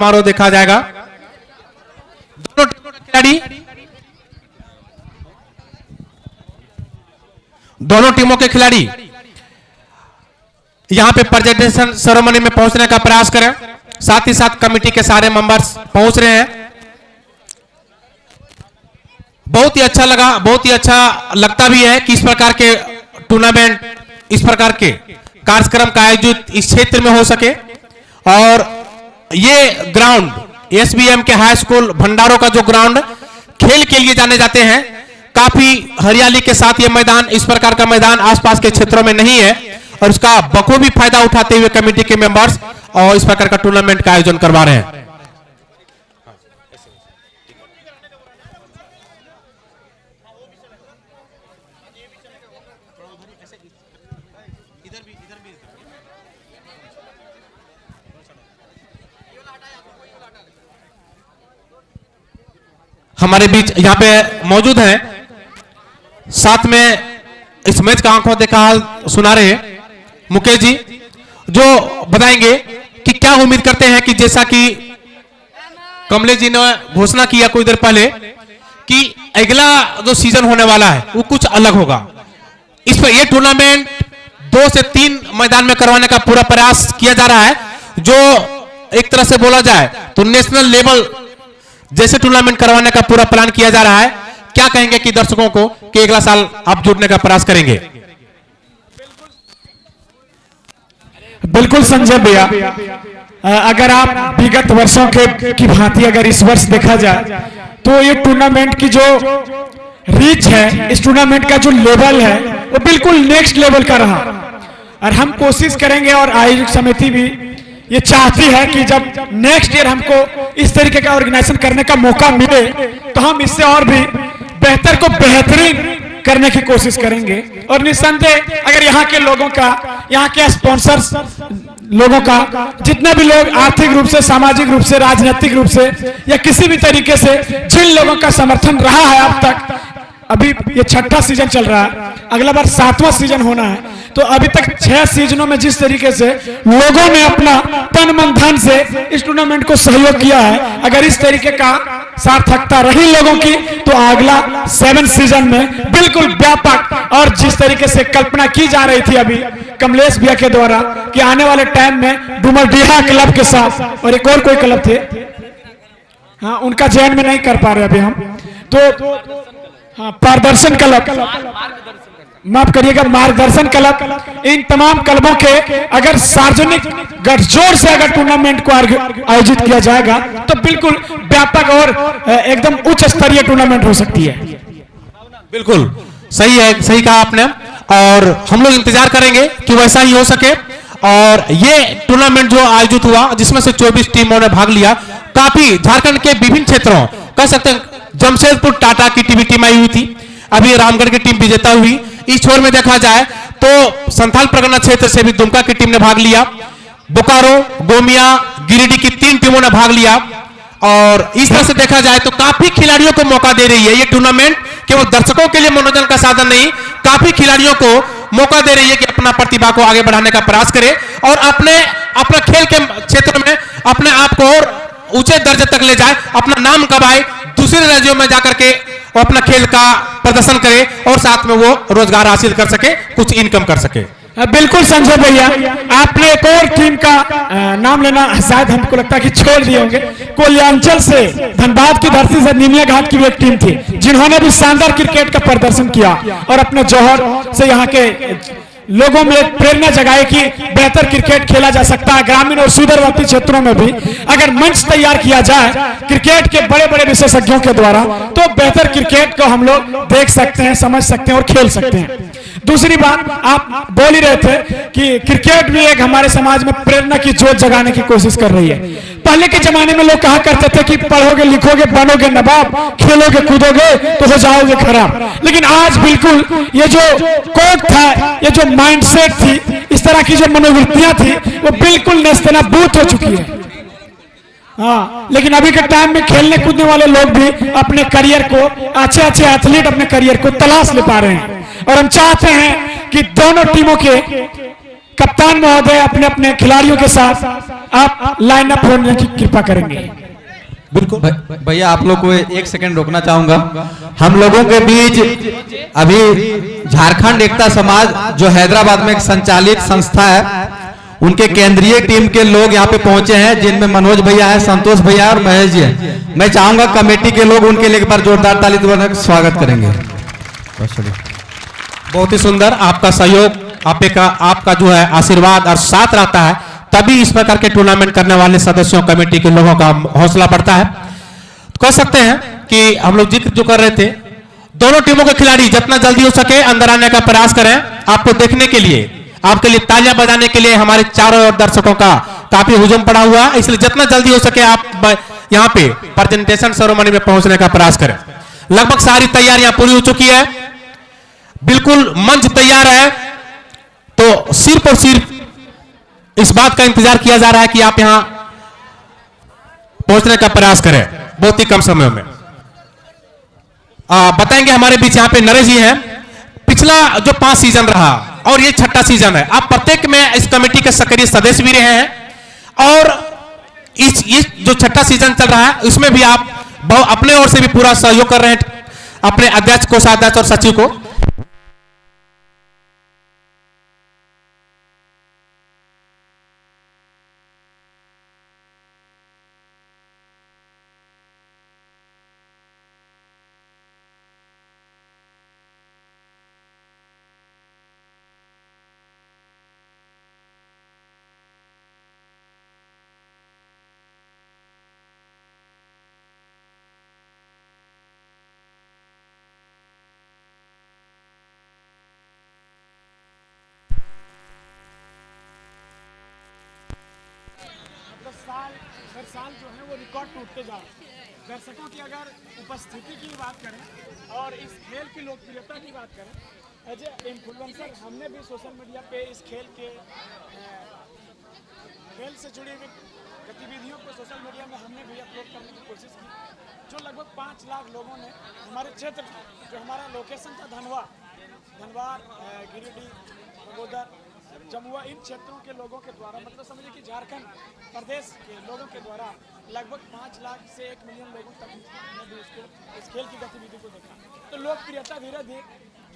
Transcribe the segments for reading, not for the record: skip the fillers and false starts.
समारोह देखा जाएगा। दोनों टीमों के खिलाड़ी यहां पे प्रेजेंटेशन सेरेमनी में पहुंचने का प्रयास करें। साथ ही साथ कमेटी के सारे मेंबर्स पहुंच रहे हैं। बहुत ही अच्छा लगा, बहुत ही अच्छा लगता भी है कि इस प्रकार के टूर्नामेंट, इस प्रकार के कार्यक्रम का आयोजित इस क्षेत्र में हो सके। और ये ग्राउंड एसबीएम के हाई स्कूल भंडारों का जो ग्राउंड खेल के लिए जाने जाते हैं, काफी हरियाली के साथ ये मैदान, इस प्रकार का मैदान आसपास के क्षेत्रों में नहीं है और उसका बखूबी फायदा उठाते हुए कमेटी के मेंबर्स और इस प्रकार का टूर्नामेंट का आयोजन करवा रहे हैं। हमारे बीच यहां पे मौजूद हैं, साथ में इस मैच का आंखों देखा हाल सुना रहे मुकेश जी, जो बताएंगे कि क्या उम्मीद करते हैं कि जैसा कि कमलेश जी ने घोषणा किया कुछ देर पहले कि अगला जो सीजन होने वाला है वो कुछ अलग होगा। इस पर यह टूर्नामेंट 2 से 3 मैदान में करवाने का पूरा प्रयास किया जा रहा है, जो एक तरह से बोला जाए तो नेशनल लेवल जैसे टूर्नामेंट करवाने का पूरा प्लान किया जा रहा है। क्या कहेंगे कि दर्शकों को कि अगला साल आप जुड़ने का प्रयास करेंगे? बिल्कुल संजय भैया, अगर आप विगत वर्षों के की भांति अगर इस वर्ष देखा जाए तो ये टूर्नामेंट की जो रीच है, इस टूर्नामेंट का जो लेवल है वो बिल्कुल नेक्स्ट लेवल का रहा। और हम कोशिश करेंगे और आयोजक समिति भी ये चाहती है कि जब नेक्स्ट ईयर हमको इस तरीके का ऑर्गेनाइजेशन करने का मौका मिले तो हम इससे और भी बेहतर को बेहतरीन करने की कोशिश करेंगे। और निस्संदेह अगर यहाँ के लोगों का, यहाँ के स्पॉन्सर्स लोगों का, जितने भी लोग आर्थिक रूप से, सामाजिक रूप से, राजनीतिक रूप से या किसी भी तरीके से जिन लोगों का समर्थन रहा है अब तक, अभी ये 6ठा सीजन चल रहा है, अगला बार 7वां सीजन होना है, तो अभी तक 6 सीजनों में जिस तरीके से लोगों ने अपना तन मन धन से इस टूर्नामेंट को सहयोग किया है, अगर इस तरीके का सार्थकता रही लोगों की तो अगला 7 सीजन में बिल्कुल व्यापक, और जिस तरीके से कल्पना की जा रही थी अभी कमलेश भैया के द्वारा कि आने वाले टाइम में डुमरडीहा क्लब के साथ और एक और कोई क्लब थे, हाँ उनका चयन में नहीं कर पा रहे अभी हम, तो हाँ प्रदर्शन क्लब, माफ करिएगा मार्गदर्शन क्लब, इन तमाम क्लबों के अगर सार्वजनिक गठजोड़ से अगर टूर्नामेंट को आयोजित किया जाएगा तो बिल्कुल व्यापक और एकदम उच्च स्तरीय टूर्नामेंट हो सकती है। बिल्कुल सही है, सही कहा आपने, और हम लोग इंतजार करेंगे कि वैसा ही हो सके। और ये टूर्नामेंट जो आयोजित हुआ जिसमें से 24 टीमों ने भाग लिया, काफी झारखंड के विभिन्न क्षेत्रों, कह सकते हैं जमशेदपुर टाटा की टीम आई हुई थी, अभी रामगढ़ की टीम विजेता हुई। इस छोर में देखा जाए तो संथाल परगना क्षेत्र से भी दुमका की टीम ने भाग लिया, बोकारो, गोमिया, गिरिडीह की 3 टीमों ने भाग लिया। और इस तरह से देखा जाए तो काफी खिलाड़ियों को मौका दे रही है ये टूर्नामेंट, केवल दर्शकों के लिए मनोरंजन का साधन नहीं, काफी खिलाड़ियों को मौका दे रही है कि अपना प्रतिभा को आगे बढ़ाने का प्रयास करे और अपना खेल के क्षेत्र में अपने आप को और ऊंचे दर्जे तक ले जाए, अपना नाम कमाए, दूसरे राज्यों में जाकर के वो अपना खेल का प्रदर्शन करे और साथ में वो रोजगार हासिल कर सके, कुछ इनकम कर सके। बिल्कुल संजय भैया, आपने एक और टीम का नाम लेना शायद हमको लगता है कि छोड़ दिए होंगे। कोलियांचल से, धनबाद की धरती से निमिया घाट की भी एक टीम थी जिन्होंने भी शानदार क्रिकेट का प्रदर्शन किया और अपने जौहर से यहाँ के लोगों में प्रेरणा जगाए कि बेहतर क्रिकेट खेला जा सकता है। ग्रामीण और सुदूरवर्ती क्षेत्रों में भी अगर मंच तैयार किया जाए क्रिकेट के बड़े बड़े विशेषज्ञों के द्वारा तो बेहतर क्रिकेट को हम लोग देख सकते हैं, समझ सकते हैं और खेल सकते हैं। दूसरी बात, आप बोल ही रहे थे कि क्रिकेट भी एक हमारे समाज में प्रेरणा की जोत जगाने की कोशिश कर रही है। पहले के जमाने में लोग कहा करते थे कि पढ़ोगे लिखोगे बनोगे नवाब, खेलोगे कूदोगे तो हो जाओगे खराब, लेकिन आज बिल्कुल ये जो कोड था, ये जो माइंडसेट थी, इस तरह की जो मनोवृत्तियां थी वो बिल्कुल नेस्तनाबूद हो चुकी है। हाँ, लेकिन अभी के टाइम में खेलने कूदने वाले लोग भी अपने करियर को, अच्छे अच्छे एथलीट अपने करियर को तलाश ले पा रहे हैं। और हम चाहते हैं कि दोनों टीमों के कप्तान महोदय अपने अपने खिलाड़ियों के साथ आप लाइन अप होने की कृपा करेंगे। बिल्कुल भैया आप लोग को एक सेकंड रोकना चाहूंगा। हम लोगों के बीच अभी झारखंड एकता समाज जो हैदराबाद में एक संचालित संस्था है, उनके केंद्रीय टीम के लोग यहाँ पे पहुंचे हैं, जिनमें मनोज भैया है, संतोष भैया और महेश जी है। मैं चाहूंगा कमेटी के लोग उनके लिए एक बार जोरदार ताली द्वारा स्वागत करेंगे। बहुत ही सुंदर, आपका सहयोग, आपका जो है आशीर्वाद और साथ रहता है, तभी इस प्रकार के टूर्नामेंट करने वाले सदस्यों कमेटी के लोगों का हौसला बढ़ता है। तो कह सकते हैं कि हम लोग जिक्र जो कर रहे थे, दोनों टीमों के खिलाड़ी जितना जल्दी हो सके अंदर आने का प्रयास करें। आपको देखने के लिए, आपके लिए तालियां बजाने के लिए हमारे चारों ओर दर्शकों का काफी हुजूम पड़ा हुआ है, इसलिए जितना जल्दी हो सके आप यहाँ पे प्रेजेंटेशन सेरेमनी में पहुंचने का प्रयास करें। लगभग सारी तैयारियां पूरी हो चुकी है, बिल्कुल मंच तैयार है, तो सिर्फ और सिर्फ इस बात का इंतजार किया जा रहा है कि आप यहां पहुंचने का प्रयास करें बहुत ही कम समय में। बताएंगे हमारे बीच यहां पे नरेश जी हैं। पिछला जो 5 सीजन रहा और ये 6ठा सीजन है, आप प्रत्येक में इस कमेटी के सक्रिय सदस्य भी रहे हैं और इस जो 6ठा सीजन चल रहा है उसमें भी आप अपने ओर से भी पूरा सहयोग कर रहे हैं अपने अध्यक्ष, कोषाध्यक्ष और सचिव को। हर साल जो है वो रिकॉर्ड टूटते जा रहे हैं। दर्शकों की अगर उपस्थिति की बात करें और इस खेल की लोकप्रियता की बात करें, एज ए इन्फ्लुएंसर हमने भी सोशल मीडिया पे इस खेल से जुड़ी हुई गतिविधियों को सोशल मीडिया में हमने भी अपलोड करने की कोशिश की, जो लगभग 5 लाख लोगों ने हमारे क्षेत्र में, जो हमारा लोकेशन था धनबाद, गिरिडीह, बगोदर, जमुआ, इन क्षेत्रों के लोगों के द्वारा, मतलब समझिए कि झारखंड प्रदेश के लोगों के द्वारा लगभग 5 लाख से 1 मिलियन लोगों तक ने भी इस खेल की गतिविधि को देखा। तो लोकप्रियता धीरे धीरे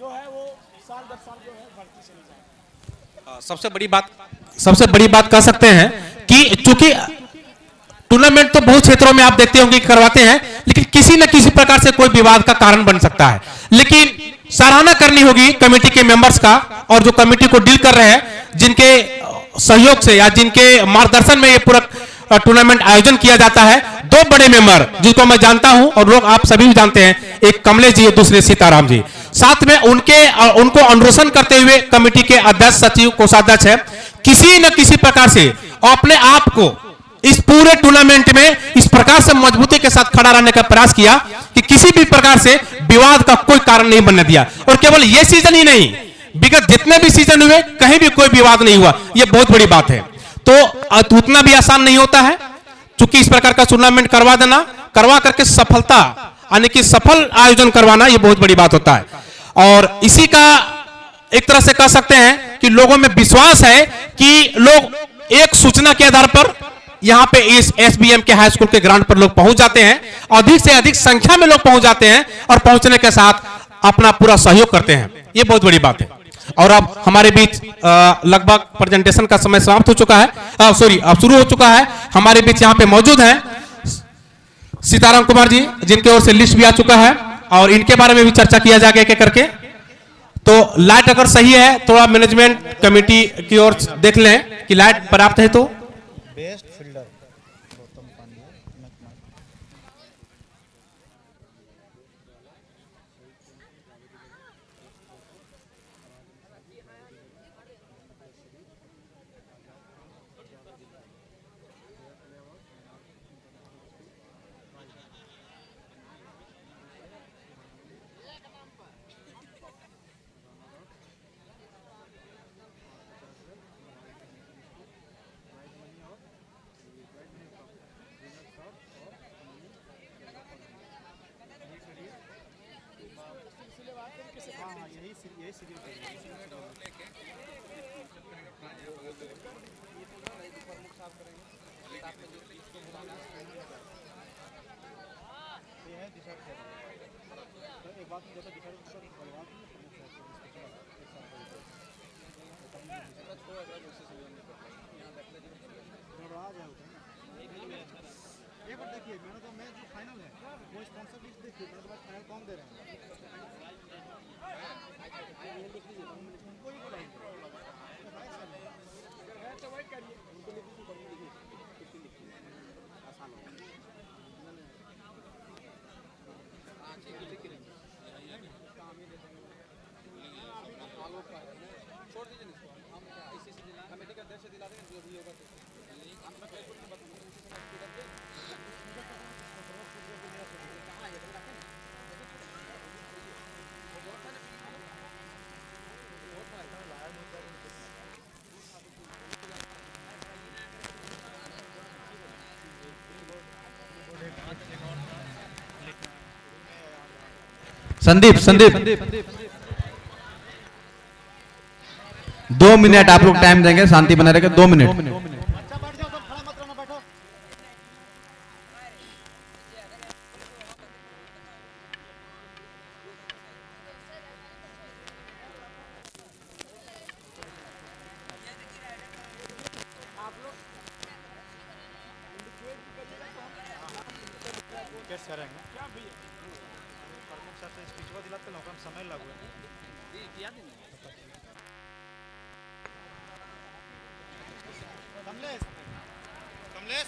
जो है वो साल दर साल जो है बढ़ती चली जाएगी। सबसे बड़ी बात कह सकते हैं कि चूंकि टूर्नामेंट तो बहुत क्षेत्रों में आप देखते होंगे करवाते हैं, लेकिन किसी न किसी प्रकार से कोई विवाद का कारण बन सकता है। लेकिन सराहना करनी होगी कमेटी के मेंबर्स का, और जो कमेटी को डील कर रहे हैं, जिनके सहयोग से या जिनके मार्गदर्शन में ये पूरा टूर्नामेंट आयोजन किया जाता है। 2 बड़े मेंबर जिनको मैं जानता हूं और लोग आप सभी भी जानते हैं, एक कमलेश जी, दूसरे सीताराम जी, साथ में उनको अनुरोधन करते हुए कमेटी के अध्यक्ष, सचिव, कोषाध्यक्ष है, किसी न किसी प्रकार से अपने आप को इस पूरे टूर्नामेंट में इस प्रकार से मजबूती के साथ खड़ा रहने का प्रयास किया कि किसी भी प्रकार से विवाद का कोई कारण नहीं बनने दिया। और केवल यह सीजन ही नहीं, विगत जितने भी सीजन हुए कहीं भी कोई विवाद नहीं हुआ, यह बहुत बड़ी बात है। तो उतना भी आसान नहीं होता है, चूंकि इस प्रकार का टूर्नामेंट करवा करके सफलता यानी कि सफल आयोजन करवाना, यह बहुत बड़ी बात होता है। और इसी का एक तरह से कह सकते हैं कि लोगों में विश्वास है कि लोग एक सूचना के आधार पर यहां पे इस एसबीएम के हाई स्कूल के ग्राउंड पर लोग पहुंच जाते हैं, अधिक से अधिक संख्या में लोग पहुंच जाते हैं और पहुंचने के साथ अपना पूरा सहयोग करते हैं, ये बहुत बड़ी बात है। और अब हमारे बीच लगभग प्रेजेंटेशन का समय समाप्त हो चुका है, अब शुरू हो चुका है। हमारे बीच यहां पे मौजूद हैं सीताराम कुमार जी, जिनके ओर से लिस्ट भी आ चुका है और इनके बारे में भी चर्चा किया जाएगा एक एक करके। तो लाइट अगर सही है, थोड़ा मैनेजमेंट कमेटी की ओर देख लें कि लाइट पर्याप्त है। तो बेस्ट फील्डर गौतम पांड्या। यही ये है डिसाइड कर तो एक बात जैसे डिसाइड कर बलवान गड़बड़ा जाएगा एक बार देखिए मैंने तो मैच जो फाइनल है वो स्पॉन्सर लिस्ट देखिए मेरे पास फाइनल कौन दे रहे हैं ये लिख लीजिए उनको ही बोला तो वेट करिए उनको लिख लीजिए बड़ी लिखिए कितनी लिखिए आसान होगा हाँ ठीक है लिख लेंगे काम ही देते हैं आलोक का छोड़ दीजिए इसको हम आईसीसी कमेटी का अध्यक्ष दिला देंगे जो भी होगा हम सब कुछ बताएंगे कहाँ है संदीप संदीप 2 मिनट आप लोग टाइम देंगे, शांति बने रहेगा 2 मिनट। अच्छा बैठ जाओ तो खड़ा मत रहना बैठो कैसे करेंगे क्या भी प्रमुख सर से स्पीच को दिलाते लोगों को समय लगेगा याद नहीं कमलेश कमलेश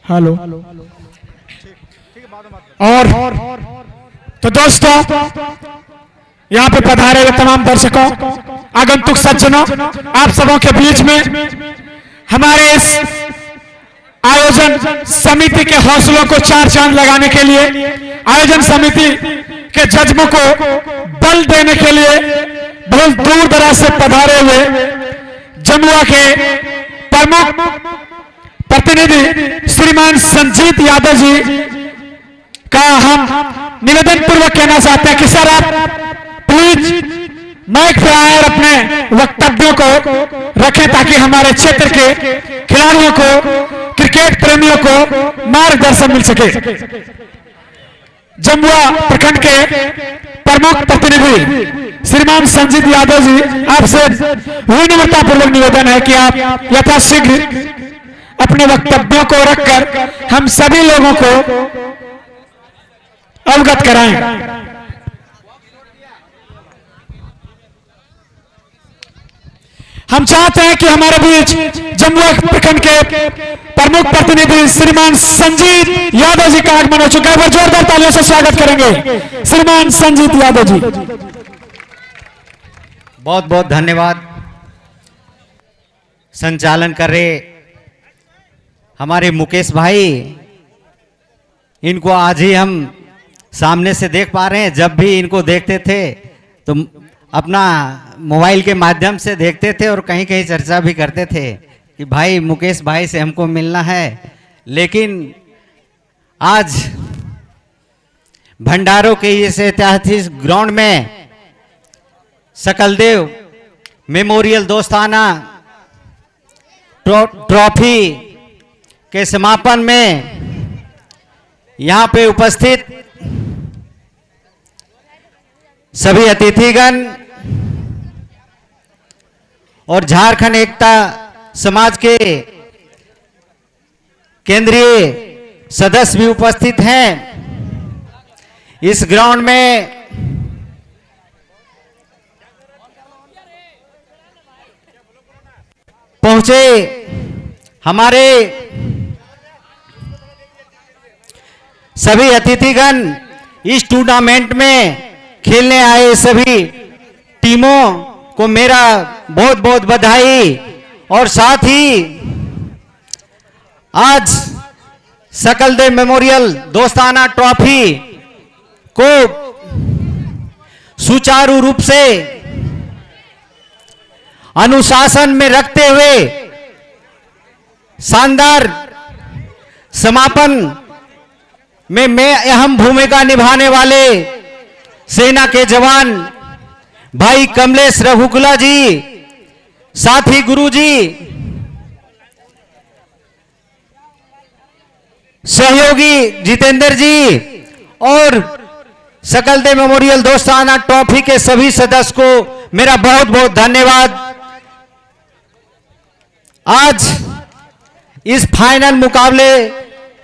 हेलो ठीक है बाद में बात करते और तो दोस्तों यहाँ पे पधारे हुए तमाम दर्शकों, आगंतुक सज्जनों, आप सबों के बीच में हमारे इस आयोजन समिति के हौसलों को चार चांद लगाने के लिए, आयोजन समिति के जज्बों को बल देने के लिए बहुत दूर दराज से पधारे हुए जमुआ के प्रमुख प्रतिनिधि श्रीमान संजीत यादव जी का हम निवेदन पूर्वक कहना चाहते हैं कि सर आप प्लीज माइक पे आए और अपने वक्तव्यों को रखें ताकि हमारे क्षेत्र के खिलाड़ियों को, क्रिकेट प्रेमियों को मार्गदर्शन मिल सके। जमुआ प्रखंड के प्रमुख प्रतिनिधि श्रीमान संजीत यादव जी, आपसे विनम्रता पूर्वक निवेदन है कि आप यथाशीघ्र अपने वक्तव्यों को रखकर हम सभी लोगों को अवगत कराएं। हम चाहते हैं कि हमारे बीच जमुआ प्रखंड के प्रमुख प्रतिनिधि श्रीमान संजीत यादव जी का आगमन हो चुका है। वह जोरदार तालियों से स्वागत करेंगे श्रीमान संजीत यादव जी। बहुत बहुत धन्यवाद। संचालन कर रहे हमारे मुकेश भाई, इनको आज ही हम सामने से देख पा रहे हैं। जब भी इनको देखते थे तो अपना मोबाइल के माध्यम से देखते थे और कहीं कहीं चर्चा भी करते थे कि भाई मुकेश भाई से हमको मिलना है। लेकिन आज भंडारों के इस ऐतिहासिक ग्राउंड में सकलदेव मेमोरियल दोस्ताना ट्रॉफी के समापन में यहाँ पे उपस्थित सभी अतिथिगण और झारखंड एकता समाज के केंद्रीय सदस्य भी उपस्थित हैं। इस ग्राउंड में पहुंचे हमारे सभी अतिथिगण, इस टूर्नामेंट में खेलने आए सभी टीमों को मेरा बहुत बहुत बधाई। और साथ ही आज सकलदेव मेमोरियल दोस्ताना ट्रॉफी को सुचारू रूप से अनुशासन में रखते हुए शानदार समापन में मैं अहम भूमिका निभाने वाले सेना के जवान भाई कमलेश रघुकुला जी, साथ ही गुरु जी, सहयोगी जितेंद्र जी और सकलदेव मेमोरियल दोस्ताना ट्रॉफी के सभी सदस्य को मेरा बहुत बहुत धन्यवाद। आज इस फाइनल मुकाबले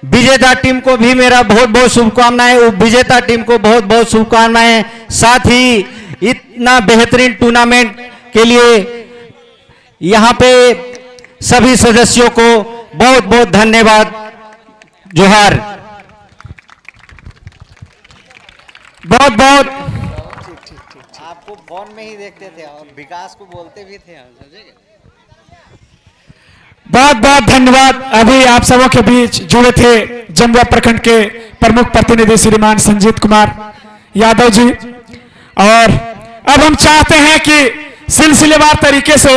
विजेता टीम को भी मेरा बहुत बहुत शुभकामनाएं, विजेता टीम को बहुत बहुत शुभकामनाएं। साथ ही इतना बेहतरीन टूर्नामेंट के लिए यहाँ पे सभी सदस्यों को बहुत बहुत धन्यवाद। जोहार। बहुत बहुत आपको फोन में ही देखते थे और विकास को बोलते भी थे। बहुत बहुत धन्यवाद। अभी आप सबों के बीच जुड़े थे जमुआ प्रखंड के प्रमुख प्रतिनिधि श्रीमान संजीत कुमार यादव जी। और अब हम चाहते हैं कि सिलसिलेवार तरीके से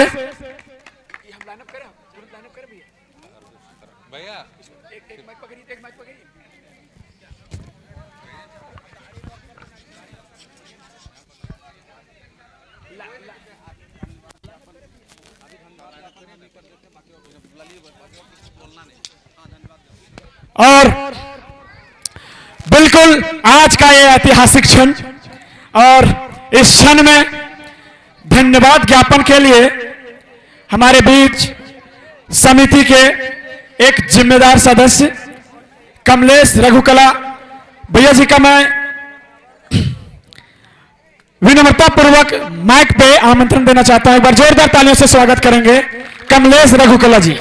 और बिल्कुल आज का ये ऐतिहासिक क्षण, और इस क्षण में धन्यवाद ज्ञापन के लिए हमारे बीच समिति के एक जिम्मेदार सदस्य कमलेश रघुकला भैया जी का मैं विनम्रता पूर्वक माइक पे आमंत्रण देना चाहता हूं। एक बार जोरदार तालियों से स्वागत करेंगे कमलेश रघुकला जी।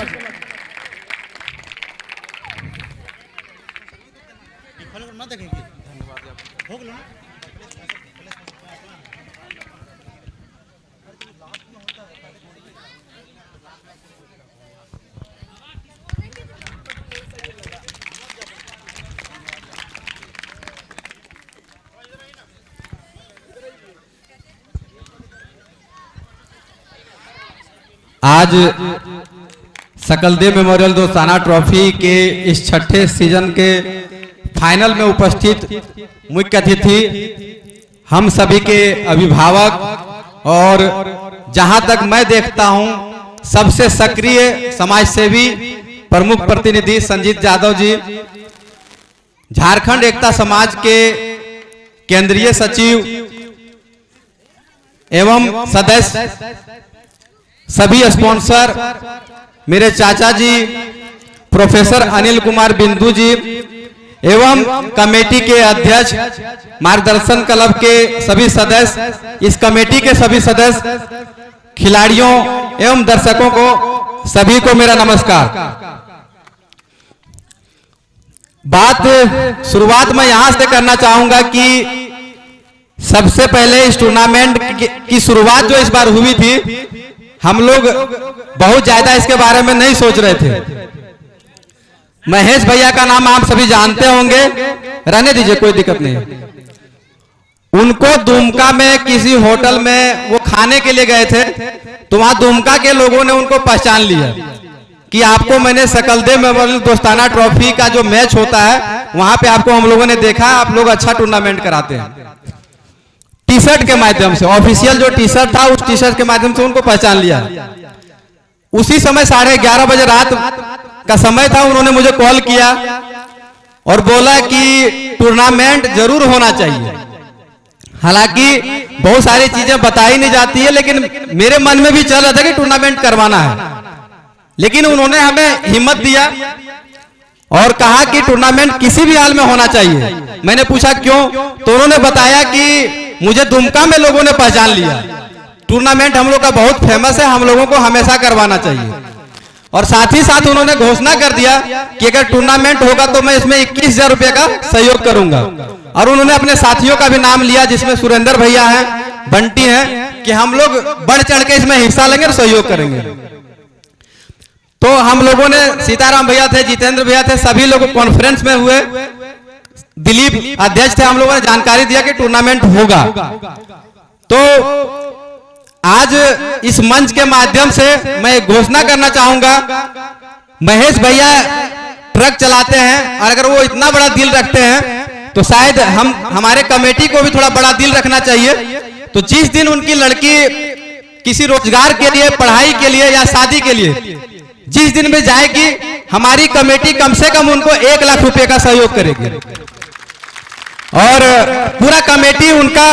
आज सकलदेव मेमोरियल दोस्ताना ट्रॉफी के इस छठे सीजन के फाइनल में उपस्थित मुख्य अतिथि हम सभी के अभिभावक और जहां तक मैं देखता हूं सबसे सक्रिय समाज सेवी प्रमुख प्रतिनिधि संजीत यादव जी, झारखंड एकता समाज के केंद्रीय सचिव एवं सदस्य, सभी स्पॉन्सर, मेरे चाचा जी प्रोफेसर अनिल कुमार बिंदु जी एवं कमेटी के अध्यक्ष, मार्गदर्शन क्लब के सभी सदस्य, इस कमेटी के सभी सदस्य, खिलाड़ियों एवं दर्शकों को सभी को मेरा नमस्कार। बात शुरुआत में यहां से करना चाहूंगा कि सबसे पहले इस टूर्नामेंट की शुरुआत जो इस बार हुई थी, हम लोग बहुत ज्यादा इसके बारे में नहीं सोच रहे थे। महेश भैया का नाम आप सभी जानते होंगे, रहने दीजिए कोई दिक्कत नहीं। उनको दुमका में किसी होटल में वो खाने के लिए गए थे, तो वहां दुमका के लोगों ने उनको पहचान लिया कि आपको मैंने सकलदेव मेमोरियल दोस्ताना ट्रॉफी का जो मैच होता है वहां पे आपको हम लोगों ने देखा, आप लोग अच्छा टूर्नामेंट कराते हैं। टी शर्ट के माध्यम से, ऑफिशियल जो टी शर्ट था उस टी शर्ट के माध्यम से उनको पहचान लिया। उसी समय 11:30 बजे रात का समय था, उन्होंने मुझे कॉल किया और बोला कि टूर्नामेंट जरूर होना चाहिए। हालांकि बहुत सारी चीजें बताई नहीं जाती है, लेकिन मेरे मन में भी चल रहा था कि टूर्नामेंट करवाना है। लेकिन उन्होंने हमें हिम्मत दिया और कहा कि टूर्नामेंट किसी भी हाल में होना चाहिए। मैंने पूछा क्यों, तो उन्होंने बताया कि मुझे दुमका में लोगों ने पहचान लिया, टूर्नामेंट हम लोग का बहुत फेमस है, हम लोगों को हमेशा करवाना चाहिए। और साथ ही साथ उन्होंने घोषणा कर दिया कि अगर टूर्नामेंट होगा तो मैं इसमें 21,000 रुपए का सहयोग करूंगा। और उन्होंने अपने साथियों का भी नाम लिया, जिसमें सुरेंद्र भैया हैं, बंटी हैं, कि हम लोग बढ़ चढ़ के इसमें हिस्सा लेंगे और सहयोग करेंगे। तो हम लोगों ने, सीताराम भैया थे, जितेंद्र भैया थे, सभी लोग कॉन्फ्रेंस में हुए, दिलीप अध्यक्ष थे, हम लोगों ने जानकारी दिया कि टूर्नामेंट होगा। तो आज इस मंच के माध्यम से मैं घोषणा करना चाहूंगा, महेश भैया ट्रक चलाते हैं और अगर वो इतना बड़ा दिल रखते हैं तो शायद हमारे कमेटी को भी थोड़ा बड़ा दिल रखना चाहिए। तो जिस दिन उनकी लड़की किसी रोजगार के लिए, पढ़ाई के लिए या शादी के लिए जिस दिन भी जाएगी, हमारी कमेटी कम से कम उनको 1 लाख रुपए का सहयोग करेगी और पूरा कमेटी उनका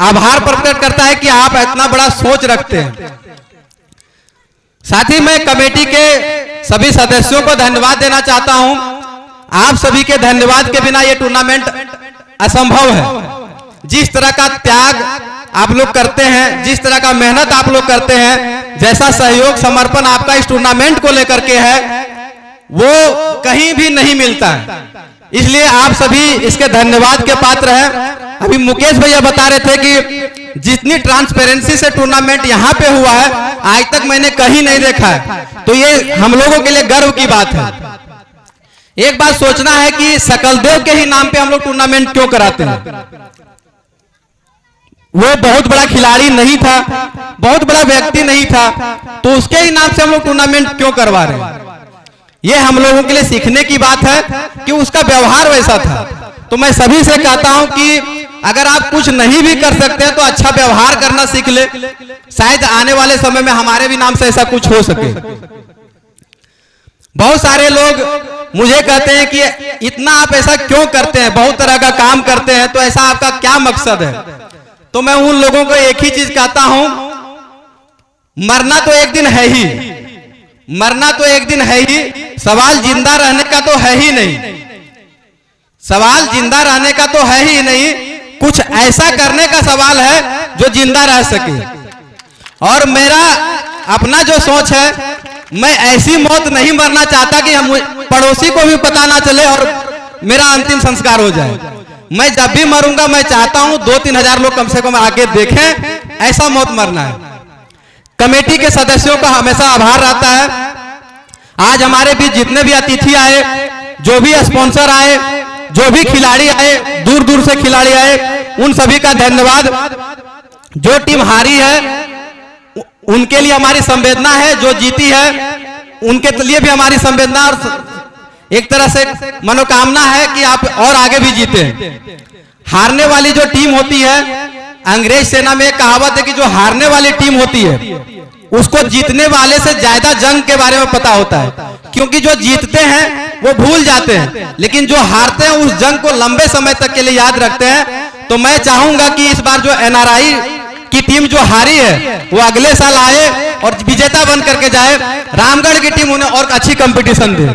आभार प्रकट करता है कि आप इतना बड़ा सोच रखते हैं। साथ ही मैं कमेटी के सभी सदस्यों को धन्यवाद देना चाहता हूं। आप सभी के धन्यवाद के बिना यह टूर्नामेंट असंभव है। जिस तरह का त्याग आप लोग करते हैं, जिस तरह का मेहनत आप लोग करते हैं, जैसा सहयोग समर्पण आपका इस टूर्नामेंट को लेकर के है, वो कहीं भी नहीं मिलता है। इसलिए आप सभी इसके धन्यवाद के पात्र हैं। अभी मुकेश भैया बता रहे थे कि जितनी ट्रांसपेरेंसी से टूर्नामेंट यहाँ पे हुआ है, आज तक मैंने कहीं नहीं देखा है। तो ये हम लोगों के लिए गर्व की बात है। एक बात सोचना है कि सकलदेव के ही नाम पे हम लोग टूर्नामेंट क्यों कराते हैं। वो बहुत बड़ा खिलाड़ी नहीं था, बहुत बड़ा व्यक्ति नहीं था, तो उसके ही नाम से हम लोग टूर्नामेंट क्यों करवा रहे हैं। ये हम लोगों के लिए सीखने की बात है कि उसका व्यवहार वैसा था। तो मैं सभी से कहता हूं कि अगर आप कुछ नहीं भी कर सकते हैं तो अच्छा व्यवहार करना सीख ले, शायद आने वाले समय में हमारे भी नाम से ऐसा कुछ हो सके। बहुत सारे लोग मुझे कहते हैं कि इतना आप ऐसा क्यों करते हैं, बहुत तरह का काम करते हैं, तो ऐसा आपका क्या मकसद है। तो मैं उन लोगों को एक ही चीज कहता हूं, मरना तो एक दिन है ही, मरना तो एक दिन है ही, सवाल जिंदा रहने का तो है ही नहीं। सवाल जिंदा रहने का तो है ही नहीं, कुछ ऐसा करने का सवाल है जो जिंदा रह सके। और मेरा अपना जो सोच है, मैं ऐसी मौत नहीं मरना चाहता कि हम पड़ोसी को भी पता ना चले और मेरा अंतिम संस्कार हो जाए। मैं जब भी मरूंगा मैं चाहता हूं 2-3 हजार लोग कम से कम आगे देखें, ऐसा मौत मरना है। कमेटी के सदस्यों का हमेशा आभार रहता है। आज हमारे बीच जितने भी अतिथि आए, जो भी स्पॉन्सर आए, जो भी खिलाड़ी आए, दूर दूर से खिलाड़ी आए, उन सभी का धन्यवाद। जो टीम हारी है उनके लिए हमारी संवेदना है, जो जीती है उनके लिए भी हमारी संवेदना और एक तरह से मनोकामना है कि आप और आगे भी जीते। हारने वाली जो टीम होती है, अंग्रेज सेना में एक कहावत है कि जो हारने वाली टीम होती है उसको जीतने वाले से ज्यादा जंग के बारे में पता होता है, क्योंकि जो जीतते हैं वो भूल जाते हैं, लेकिन जो हारते हैं उस जंग को लंबे समय तक के लिए याद रखते हैं। तो मैं चाहूंगा कि इस बार जो एनआरआई की टीम जो हारी है वो अगले साल आए और विजेता बन करके जाए, रामगढ़ की टीम उन्हें और अच्छी कंपटीशन दे।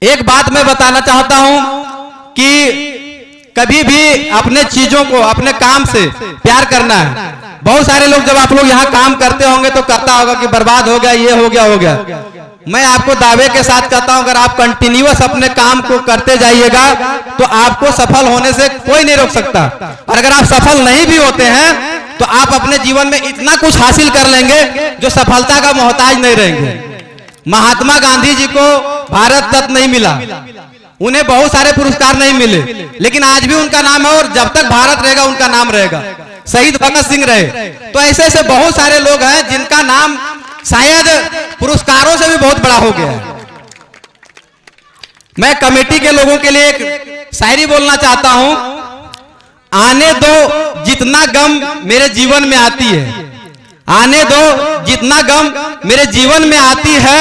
एक बात मैं बताना चाहता हूं कि कभी भी अपने चीजों को, अपने काम से प्यार करना है। बहुत सारे लोग जब आप लोग यहाँ काम करते होंगे तो कहता होगा कि बर्बाद हो गया, ये हो गया, हो गया। मैं आपको दावे के साथ कहता हूं, अगर आप कंटिन्यूअस अपने काम को करते जाइएगा तो आपको सफल होने से कोई नहीं रोक सकता। और अगर आप सफल नहीं भी होते हैं तो आप अपने जीवन में इतना कुछ हासिल कर लेंगे जो सफलता का मोहताज नहीं रहेंगे। महात्मा गांधी जी को भारत रत्न नहीं मिला, उन्हें बहुत सारे पुरस्कार नहीं मिले, लेकिन आज भी उनका नाम है और जब तक भारत रहेगा उनका नाम रहेगा। शहीद भगत सिंह रहे, तो ऐसे ऐसे बहुत सारे लोग हैं जिनका नाम शायद पुरस्कारों से भी बहुत बड़ा हो गया है। मैं कमेटी के लोगों के लिए एक शायरी बोलना चाहता हूं। आने दो जितना गम मेरे जीवन में आती है, आने दो जितना गम मेरे जीवन में आती है,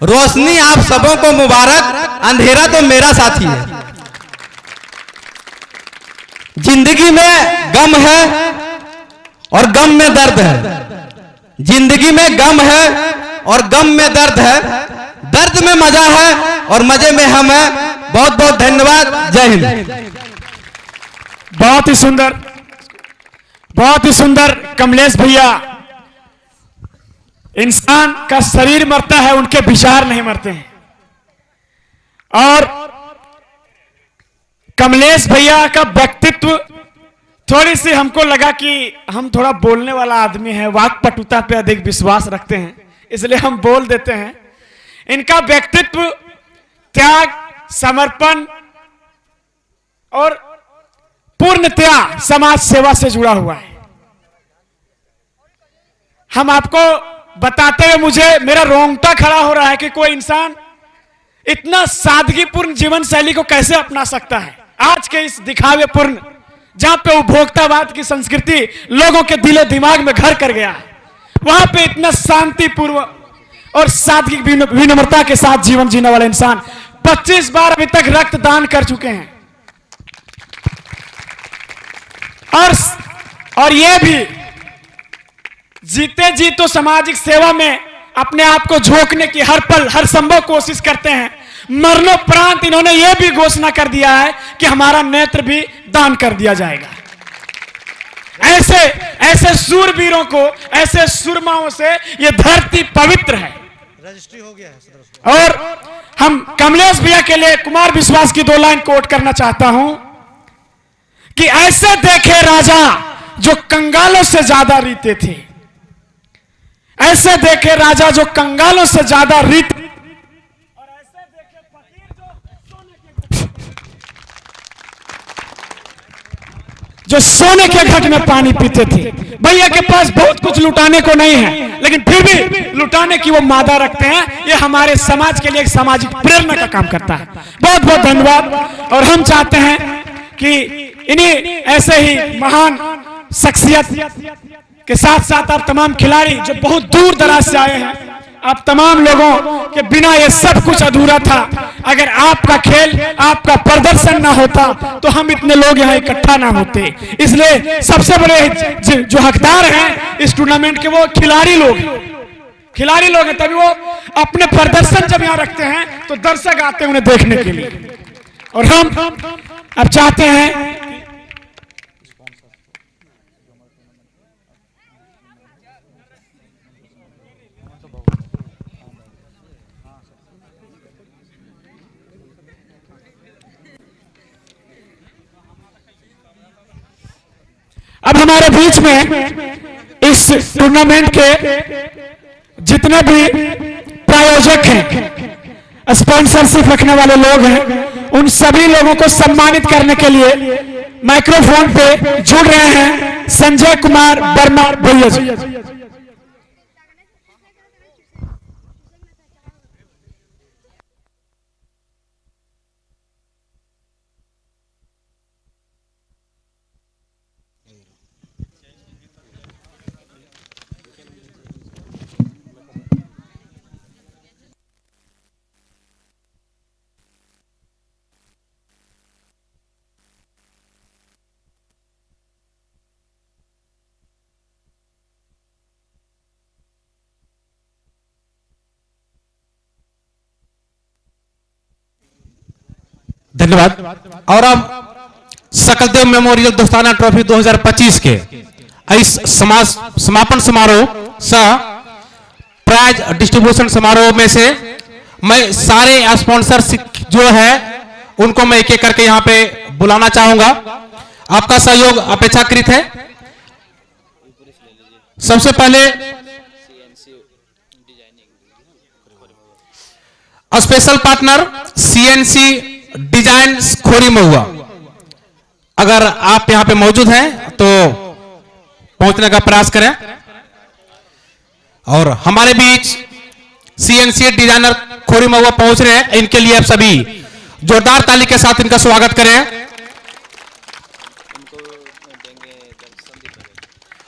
रोशनी आप सबों को मुबारक, अंधेरा तो मेरा साथी है। जिंदगी में गम है और गम में दर्द है, जिंदगी में गम है और गम में दर्द है, दर्द में मजा है और मजे में हम हैं। बहुत बहुत धन्यवाद। जय हिंद। बहुत ही सुंदर, बहुत ही सुंदर कमलेश भैया। इंसान का शरीर मरता है, उनके विचार नहीं मरते हैं। और कमलेश भैया का व्यक्तित्व थोड़ी सी हमको लगा कि हम थोड़ा बोलने वाला आदमी है, वाक्पटुता पे अधिक विश्वास रखते हैं, इसलिए हम बोल देते हैं। इनका व्यक्तित्व त्याग, समर्पण और पूर्णतया समाज सेवा से जुड़ा हुआ है। हम आपको बताते हुए मुझे मेरा रोंगटा खड़ा हो रहा है कि कोई इंसान इतना सादगीपूर्ण जीवन शैली को कैसे अपना सकता है। आज के इस दिखावेपूर्ण, जहां पे उपभोक्तावाद की संस्कृति लोगों के दिलो दिमाग में घर कर गया है, वहां पे इतना शांतिपूर्व और सादगी विनम्रता के साथ जीवन जीने वाला इंसान 25 बार अभी तक रक्तदान कर चुके हैं। और ये भी जीते जी तो सामाजिक सेवा में अपने आप को झोंकने की हर पल हर संभव कोशिश करते हैं। मरणोपरांत इन्होंने यह भी घोषणा कर दिया है कि हमारा नेत्र भी दान कर दिया जाएगा। ऐसे ऐसे सूरवीरों को, ऐसे सुरमाओं से यह धरती पवित्र है। रजिस्ट्री हो गया है। और हम कमलेश भैया के लिए कुमार विश्वास की 2 लाइन कोट करना चाहता हूं कि ऐसे देखे राजा जो कंगालों से ज्यादा रीते थे, ऐसे देखे राजा जो कंगालों से ज्यादा रीते, और ऐसे देखे फकीर जो सोने के घट में पानी पीते थे। भैया के पास बहुत कुछ लुटाने को नहीं है, लेकिन फिर भी लुटाने की वो मादा रखते हैं। ये हमारे समाज के लिए एक सामाजिक प्रेरणा का काम करता है। बहुत बहुत धन्यवाद। और हम चाहते हैं कि इन्हीं ऐसे ही महान शख्सियत के साथ साथ आप तमाम खिलाड़ी जो बहुत दूर दराज से आए हैं, आप तमाम लोगों के बिना ये सब कुछ अधूरा था। अगर आपका खेल, आपका प्रदर्शन ना होता तो हम इतने लोग यहाँ इकट्ठा ना होते। इसलिए सबसे बड़े जो हकदार हैं इस टूर्नामेंट के वो खिलाड़ी लोग हैं। तभी वो अपने प्रदर्शन जब यहाँ रखते हैं तो दर्शक आते हैं उन्हें देखने के लिए। और हम अब चाहते हैं अब हमारे बीच में इस टूर्नामेंट के जितने भी प्रायोजक हैं, स्पॉन्सरशिप रखने वाले लोग हैं, उन सभी लोगों को सम्मानित करने के लिए माइक्रोफोन पे जुड़ रहे हैं संजय कुमार वर्मा भैया जी। धन्यवाद। और अब सकलदेव मेमोरियल दोस्ताना ट्रॉफी 2025 के इस समापन समारोह सह प्राइज डिस्ट्रीब्यूशन समारोह में से मैं सारे स्पॉन्सर जो है उनको मैं एक एक करके यहां पे बुलाना चाहूंगा। आपका सहयोग अपेक्षाकृत है। सबसे पहले स्पेशल पार्टनर सीएनसी डिजाइन खोरी महुआ, अगर आप यहां पे मौजूद हैं तो पहुंचने का प्रयास करें। और हमारे बीच सीएनसी डिजाइनर खोरी महुआ पहुंच रहे हैं, इनके लिए आप सभी जोरदार ताली के साथ इनका स्वागत करें।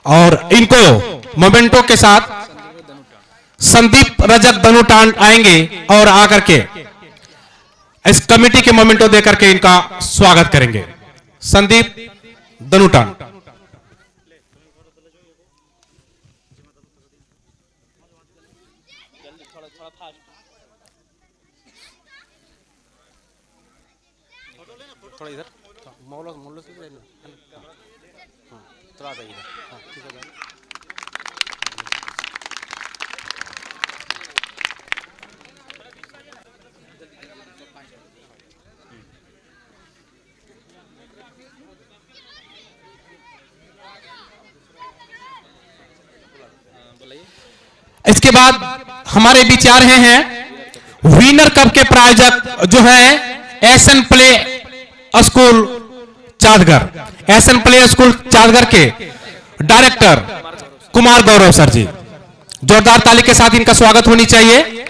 और इनको मोमेंटो के साथ संदीप रजक धनुटान आएंगे और आकर के इस कमेटी के मोमेंटो देकर के इनका स्वागत करेंगे। संदीप धनुटान। थोड़ा इधर मोलो से हाँ, थोड़ा इधर। हाँ, ठीक है। इसके बाद हमारे बीच आ रहे हैं विनर कप के प्रायोजक जो है SN play school Chandgarh. SN play school Chandgarh के डायरेक्टर कुमार गौरव सर जी, जोरदार ताली के साथ इनका स्वागत होनी चाहिए।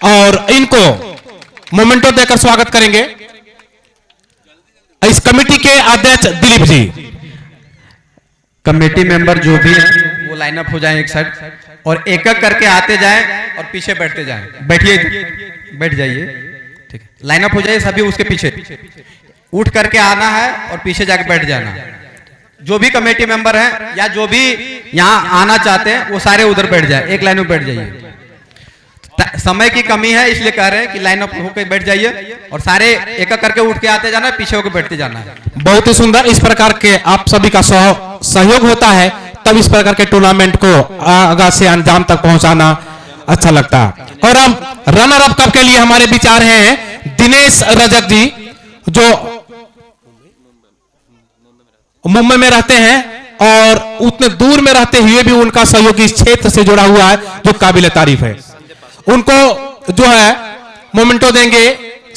और इनको मोमेंटो देकर स्वागत करेंगे इस कमेटी के अध्यक्ष दिलीप जी। कमेटी मेंबर जो भी हैं वो लाइन अप हो जाएं एक साइड और एक एक करके आते जाएं और पीछे बैठते जाएं। बैठिए, बैठ जाइए, ठीक है। लाइन अप हो जाइए सभी, उसके पीछे उठ करके आना है और पीछे जाके बैठ जाना। जो भी कमेटी मेंबर हैं या जो भी यहाँ आना चाहते हैं वो सारे उधर बैठ जाए, एक लाइन में बैठ जाइए। समय की कमी है इसलिए कह रहे हैं कि लाइन अप होकर बैठ जाइए और सारे एक एक करके उठ के आते जाना है, पीछे होकर बैठते जाना है। बहुत ही सुंदर। इस प्रकार के आप सभी का सहयोग होता है तब इस प्रकार के टूर्नामेंट को आगाज से अंजाम तक पहुंचाना अच्छा लगता है। और अब रनर अप कप के लिए हमारे बीच आ रहे हैं दिनेश रजक जी, जो मुंबई में रहते हैं और उतने दूर में रहते हुए भी उनका सहयोग इस क्षेत्र से जुड़ा हुआ है जो काबिल तारीफ है। उनको जो है मोमेंटो देंगे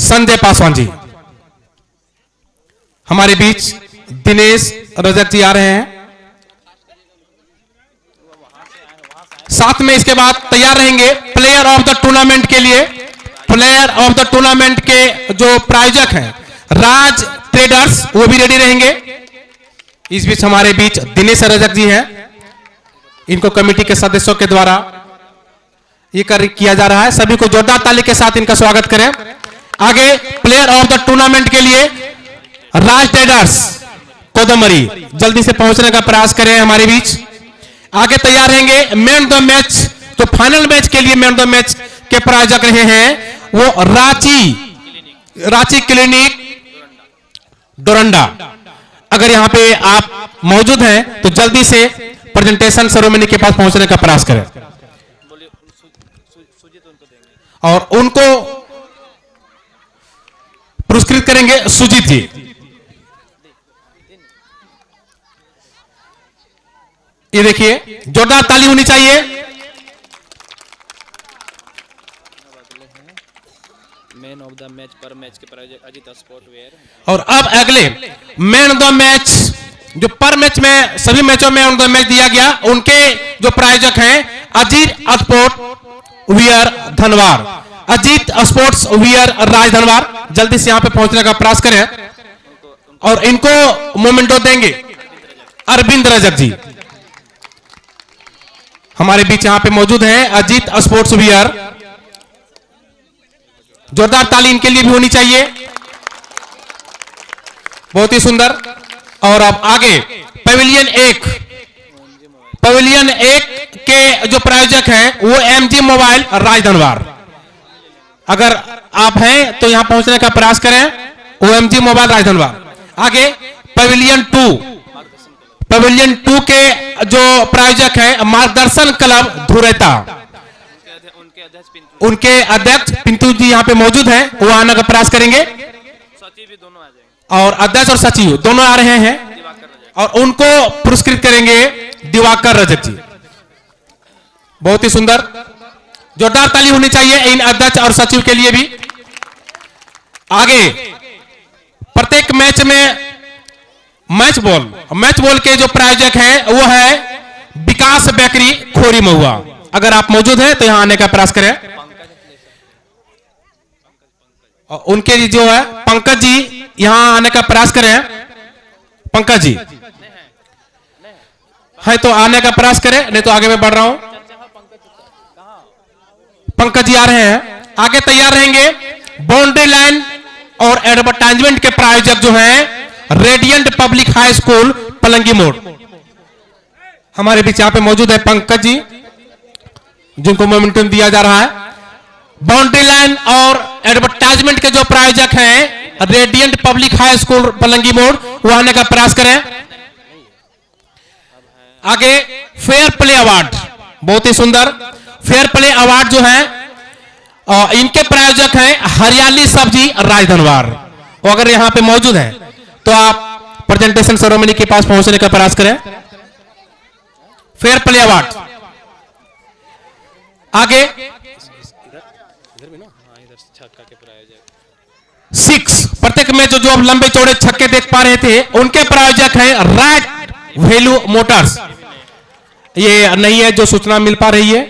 संजय पासवान जी। हमारे बीच दिनेश रजक जी आ रहे हैं। साथ में इसके बाद तैयार रहेंगे प्लेयर ऑफ द टूर्नामेंट के लिए। प्लेयर ऑफ द टूर्नामेंट के जो प्रायोजक हैं राज ट्रेडर्स, वो भी रेडी रहेंगे। इस बीच हमारे बीच दिनेश रजक जी हैं, इनको कमेटी के सदस्यों के द्वारा ये किया जा रहा है। सभी को जोरदार ताली के साथ इनका स्वागत करें। आगे प्लेयर ऑफ द टूर्नामेंट के लिए राज ट्रेडर्स कोदमरी, जल्दी से पहुंचने का प्रयास करें हमारे बीच। आगे तैयार रहेंगे मैन ऑफ द मैच, जो फाइनल मैच के लिए मैन ऑफ द मैच के प्रायोजक रहे हैं वो रांची क्लिनिक डोरंडा। अगर यहां पे आप मौजूद हैं तो जल्दी से प्रेजेंटेशन सेरेमनी के पास पहुंचने का प्रयास करें और उनको पुरस्कृत करेंगे सुजीत जी। ये देखिए, जोरदार ताली होनी चाहिए। मैन ऑफ द मैच पर मैच के प्रायोजक अजीत स्पोर्टवेयर। और अब अगले मैन ऑफ द मैच, जो पर मैच में सभी मैचों में मैन ऑफ द मैच दिया गया, उनके जो प्रायोजक हैं Ajit sport wear Dhanwar, Ajit sports wear Raj Dhanwar. जल्दी से यहां पे पहुंचने का प्रयास करें और इनको मोमेंटो देंगे अरविंद रजक जी। हमारे बीच यहां पे मौजूद हैं अजीत स्पोर्ट्स वियर। जोरदार ताली इनके लिए भी होनी चाहिए, बहुत ही सुंदर। और अब आगे पवेलियन 1 के जो प्रायोजक हैं वो एमजी मोबाइल राज धनवार। अगर आप हैं तो यहां पहुंचने का प्रयास करें, वो एमजी मोबाइल राज धनवार। आगे पवेलियन पवेलियन 2 के जो प्रायोजक है मार्गदर्शन क्लब धुरेता, उनके अध्यक्ष पिंटू जी यहाँ पे मौजूद हैं, वो आने का प्रयास करेंगे। सचिव भी दोनों आ जाएंगे और अध्यक्ष और सचिव दोनों आ रहे हैं और उनको पुरस्कृत करेंगे दिवाकर रजक जी। बहुत ही सुंदर, जोरदार ताली होनी चाहिए इन अध्यक्ष और सचिव के लिए भी। आगे प्रत्येक मैच में मैच बॉल के जो प्रायोजक हैं वो है विकास बेकरी खोरी महुआ। अगर आप मौजूद हैं तो यहां आने का प्रयास करें। और उनके जो है पंकज जी यहां आने का प्रयास करें। पंकज जी है तो आने का प्रयास करें, नहीं तो आगे मैं बढ़ रहा हूं। पंकज जी आ रहे हैं, आगे तैयार रहेंगे। बाउंड्री लाइन और एडवर्टाइजमेंट के प्रायोजक जो हैं रेडियंट पब्लिक हाई स्कूल पलंगी मोड़, हमारे बीच यहां पे मौजूद है पंकज जी, जिनको मोमेंटम दिया जा रहा है। बाउंड्री लाइन और एडवर्टाइजमेंट के जो प्रायोजक हैं रेडियंट पब्लिक हाई स्कूल पलंगी मोड़, वो आने का प्रयास करें। आगे फेयर प्ले अवार्ड, बहुत ही सुंदर फेयर प्ले अवार्ड जो है इनके प्रायोजक हैं हरियाली सब्जी राजधनवार। वो अगर यहां पे मौजूद हैं तो आप प्रेजेंटेशन सेरेमनी के पास पहुंचने का प्रयास करें। Fair play award. आगे 6 प्रत्येक में जो आप लंबे चौड़े छक्के देख पा रहे थे उनके प्रायोजक हैं राइट वैल्यू मोटर्स। ये नहीं है जो सूचना मिल पा रही है।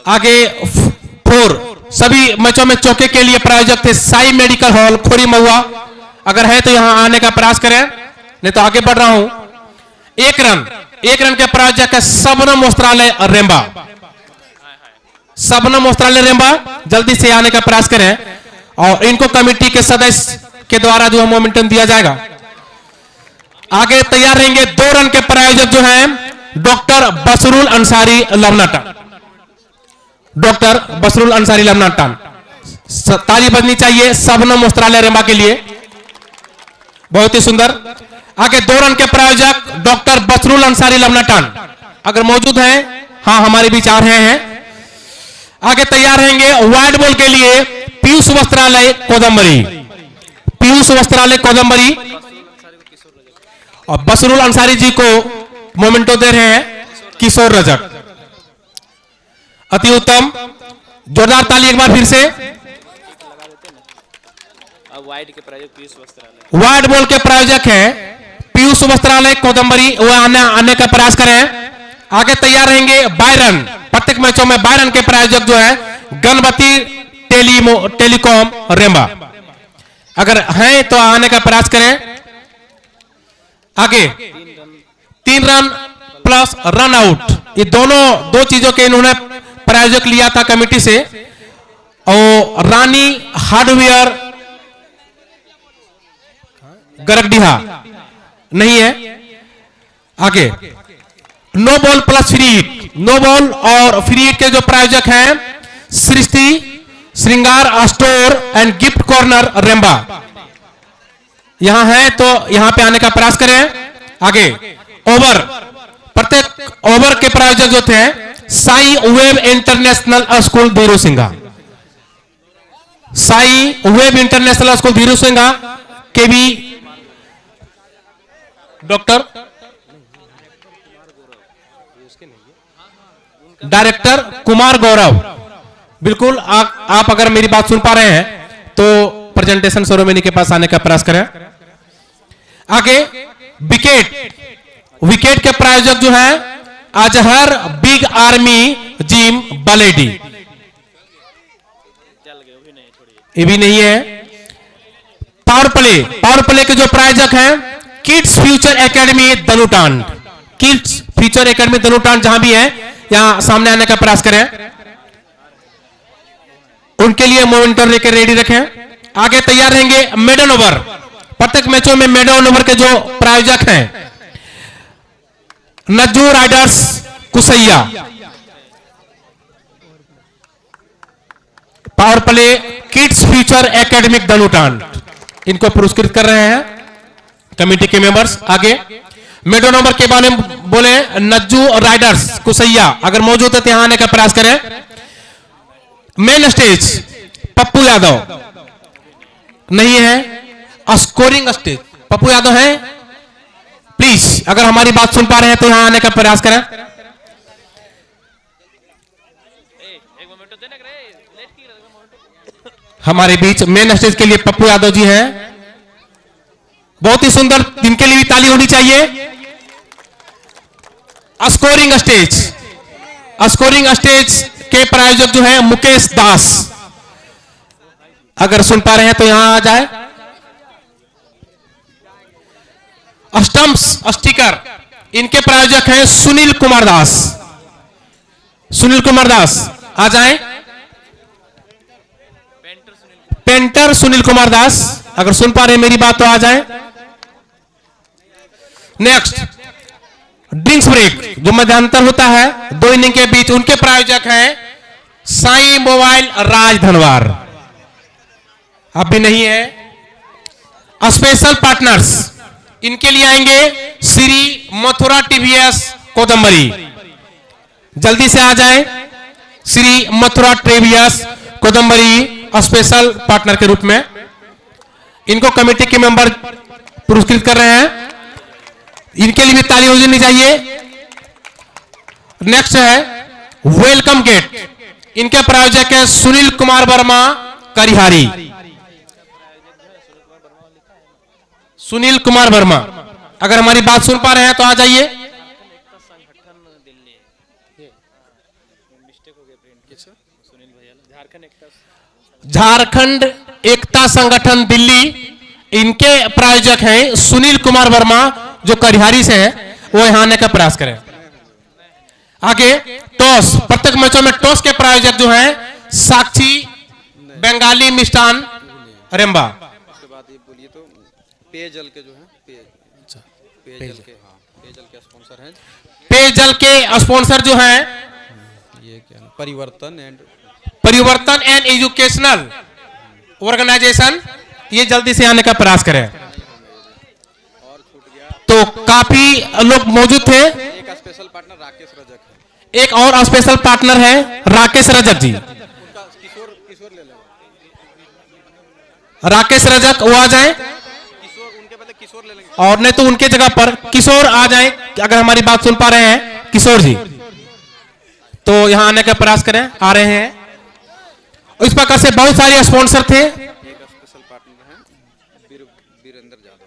आगे 4 सभी मैचों में चौके के लिए प्रायोजक थे साई मेडिकल हॉल खोरी महुआ। अगर है तो यहां आने का प्रयास करें, नहीं तो आगे बढ़ रहा हूं। 1 रन के प्रायोजक है सबनम वस्त्रालय रेंबा। सबनम वस्त्रालय रेंबा जल्दी से आने का प्रयास करें और इनको कमेटी के सदस्य के द्वारा जो है मोमेंटम दिया जाएगा। आगे तैयार रहेंगे 2 रन के प्रायोजक जो हैं डॉक्टर बसरुल अंसारी लवनाटन। डॉक्टर बसरुल अंसारी लवनाटन, ताली बजनी चाहिए सबनम वस्त्रालय रेंबा के लिए। बहुत ही सुंदर। आगे 2 रन के प्रायोजक डॉक्टर बसरुल अंसारी लवनाटन अगर मौजूद हैं, हाँ हमारे बीच आ रहे हैं। आगे तैयार रहेंगे वाइड बॉल के लिए पीयूष वस्त्रालय कोदम्बरी। पीयूष वस्त्रालय कोदम्बरी और बसरुल अंसारी जी को मोमेंटो दे रहे हैं किशोर रजक। अति उत्तम, जोरदार ताली एक बार फिर से। वाइड के प्रायोजक पीयूष वस्त्रालय, वाइड बॉल के प्रायोजक हैं पीयूष वस्त्रालय कोदम्बरी, वो आने का प्रयास करें। आगे तैयार रहेंगे बायरन। प्रत्येक मैचों में बायरन के प्रायोजक जो है गणपति टेलीकॉम रेंबा। अगर हैं तो आने का प्रयास करें। आगे 3 रन प्लस रन आउट, ये दोनों 2 चीजों के इन्होंने प्रायोजक लिया था कमेटी से। और रानी हार्डवेयर गरगडीहा नहीं है। आगे no ball plus free hit, no ball और फ्री हिट के जो प्रायोजक हैं Srishti Shringar store and gift corner Remba. यहां है तो यहां पे आने का प्रयास करें। आगे ओवर, प्रत्येक ओवर के प्रायोजक जो थे Sai web international school Dhiru Singha. Sai web international school Dhiru Singha के भी डॉक्टर डायरेक्टर कुमार गौरव। बिल्कुल आप अगर मेरी बात सुन पा रहे हैं तो प्रेजेंटेशन सेरेमनी के पास आने का प्रयास करें। आगे विकेट के प्रायोजक जो है अजहर बिग आर्मी जिम बलेडी। ये भी नहीं है। पावर प्ले के जो प्रायोजक हैं kids future academy Dhanutand. Kids future academy Dhanutand जहां भी है यहां सामने आने का प्रयास करें। उनके लिए मोमेंटर लेकर रेडी रखें। आगे तैयार रहेंगे मेडन ओवर। प्रत्येक मैचों में मेडन ओवर के जो प्रायोजक हैं Najju riders Kusaiya. Power play kids future academic Dhanutand, इनको पुरस्कृत कर रहे हैं कमेटी के मेंबर्स। आगे मेडो नंबर के बारे में बोले नज्जू राइडर्स कुसैया, अगर मौजूद है तो यहां आने का प्रयास करें। मेन स्टेज पप्पू यादव नहीं है। स्कोरिंग स्टेज पप्पू यादव है, प्लीज अगर हमारी बात सुन पा रहे हैं तो यहां आने का प्रयास करें। हमारे बीच मेन स्टेज के लिए पप्पू यादव जी हैं, बहुत ही सुंदर, इनके लिए भी ताली होनी चाहिए। स्कोरिंग स्टेज, स्कोरिंग स्टेज के प्रायोजक जो है मुकेश दास, अगर सुन पा रहे हैं तो यहां आ जाए। स्टंप्स स्टिकर, इनके प्रायोजक हैं सुनील कुमार दास। सुनील कुमार दास आ जाएं। पेंटर सुनील कुमार दास, अगर सुन पा रहे हैं मेरी बात तो आ जाएं। नेक्स्ट ड्रिंक्स ब्रेक, जो मध्यांतर होता है 2 इनिंग के बीच, उनके प्रायोजक हैं साई मोबाइल राज धनवार, अब भी नहीं है। स्पेशल पार्टनर्स, इनके लिए आएंगे श्री मथुरा टीवीएस कोदम्बरी, जल्दी से आ जाएं। Shri Mathura TVS Kodambari special partner के रूप में, इनको कमेटी के मेंबर पुरस्कृत कर रहे हैं, इनके लिए भी ताली होनी चाहिए। नेक्स्ट है वेलकम गेट, इनके प्रायोजक है सुनील कुमार वर्मा करिहारी। सुनील कुमार वर्मा, अगर हमारी बात सुन पा रहे हैं तो आ जाइए। झारखंड एकता संगठन दिल्ली, इनके प्रायोजक हैं सुनील कुमार वर्मा जो करिहारी से है, वो यहां आने का प्रयास करें। आगे टॉस, प्रत्येक मैचों में टॉस के प्रायोजक जो हैं साक्षी बंगाली मिष्टान रेम्बा। उसके बाद ये बोलिए तो पेयजल के जो है पेयजल के स्पॉन्सर हैं, पेयजल के स्पॉन्सर जो हैं ये क्या परिवर्तन एंड एजुकेशनल ऑर्गेनाइजेशन, ये जल्दी से आने का प्रयास करें। तो काफी लोग मौजूद थे। एक स्पेशल पार्टनर राकेश रजक है, एक और स्पेशल पार्टनर है राकेश रजक जी, उनका किशोर ले लें, राकेश रजक वो आ जाए, उनके पहले किशोर ले लेंगे। और नहीं तो उनके जगह पर किशोर आ जाए, अगर हमारी बात सुन पा रहे हैं किशोर जी, तो यहां आने का प्रयास करें, आ रहे हैं। इस प्रकार से बहुत सारे स्पॉन्सर थे। एक स्पेशल पार्टनर है वीरेंद्र यादव,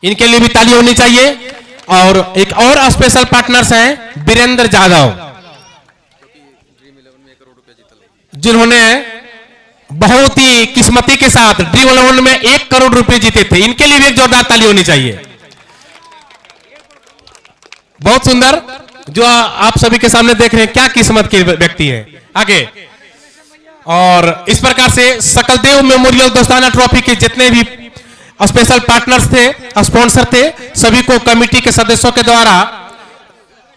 इनके लिए भी ताली होनी चाहिए। और एक और स्पेशल पार्टनर्स हैं वीरेंद्र यादव, ड्रीम 11 में 1 करोड़ रुपए जीता, जिन्होंने बहुत ही किस्मती के साथ ड्रीम 11 में 1 करोड़ रुपए जीते थे। इनके लिए भी एक जोरदार ताली होनी चाहिए। बहुत सुंदर, जो आप सभी के सामने देख रहे हैं, क्या किस्मत के व्यक्ति है। आगे, और इस प्रकार से सकलदेव मेमोरियल दोस्ताना ट्रॉफी के जितने भी स्पेशल पार्टनर्स थे, स्पॉन्सर थे, सभी को कमेटी के सदस्यों के द्वारा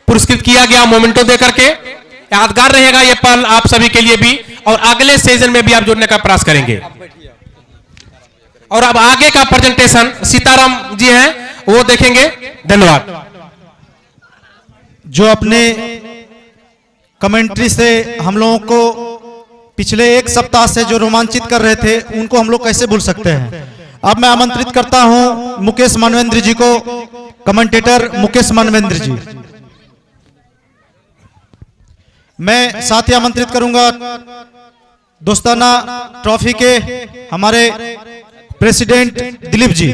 पुरस्कृत किया गया मोमेंटो देकर के। यादगार रहेगा ये पल आप सभी के लिए भी, और अगले सीजन में भी आप जुड़ने का प्रयास करेंगे। और अब आगे का प्रेजेंटेशन सीताराम जी हैं, वो देखेंगे। धन्यवाद। जो अपने कमेंट्री से हम लोगों को पिछले 1 सप्ताह से जो रोमांचित कर रहे थे, उनको हम लोग कैसे भूल सकते हैं। अब मैं आमंत्रित करता हूं मुकेश मानवेंद्र जी को, कमेंटेटर मुकेश मानवेंद्र जी। मैं साथ ही आमंत्रित करूंगा दोस्ताना ट्रॉफी के हमारे प्रेसिडेंट दिलीप जी।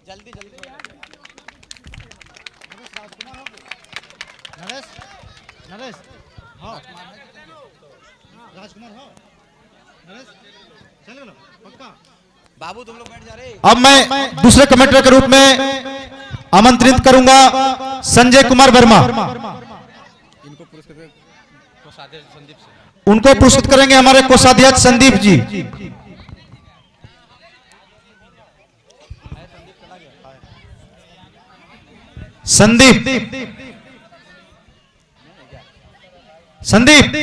जल्दी नरेश, हाँ राजकुमार, हाँ नरेश, चल लो पक्का। बाबू तुम लोग बैठ जा रहे। अब मैं दूसरे कमेंटर के रूप में आमंत्रित करूंगा संजय कुमार वर्मा। उनको पुरस्कृत करेंगे हमारे कोषाध्यक्ष संदीप जी। संदीप संदीप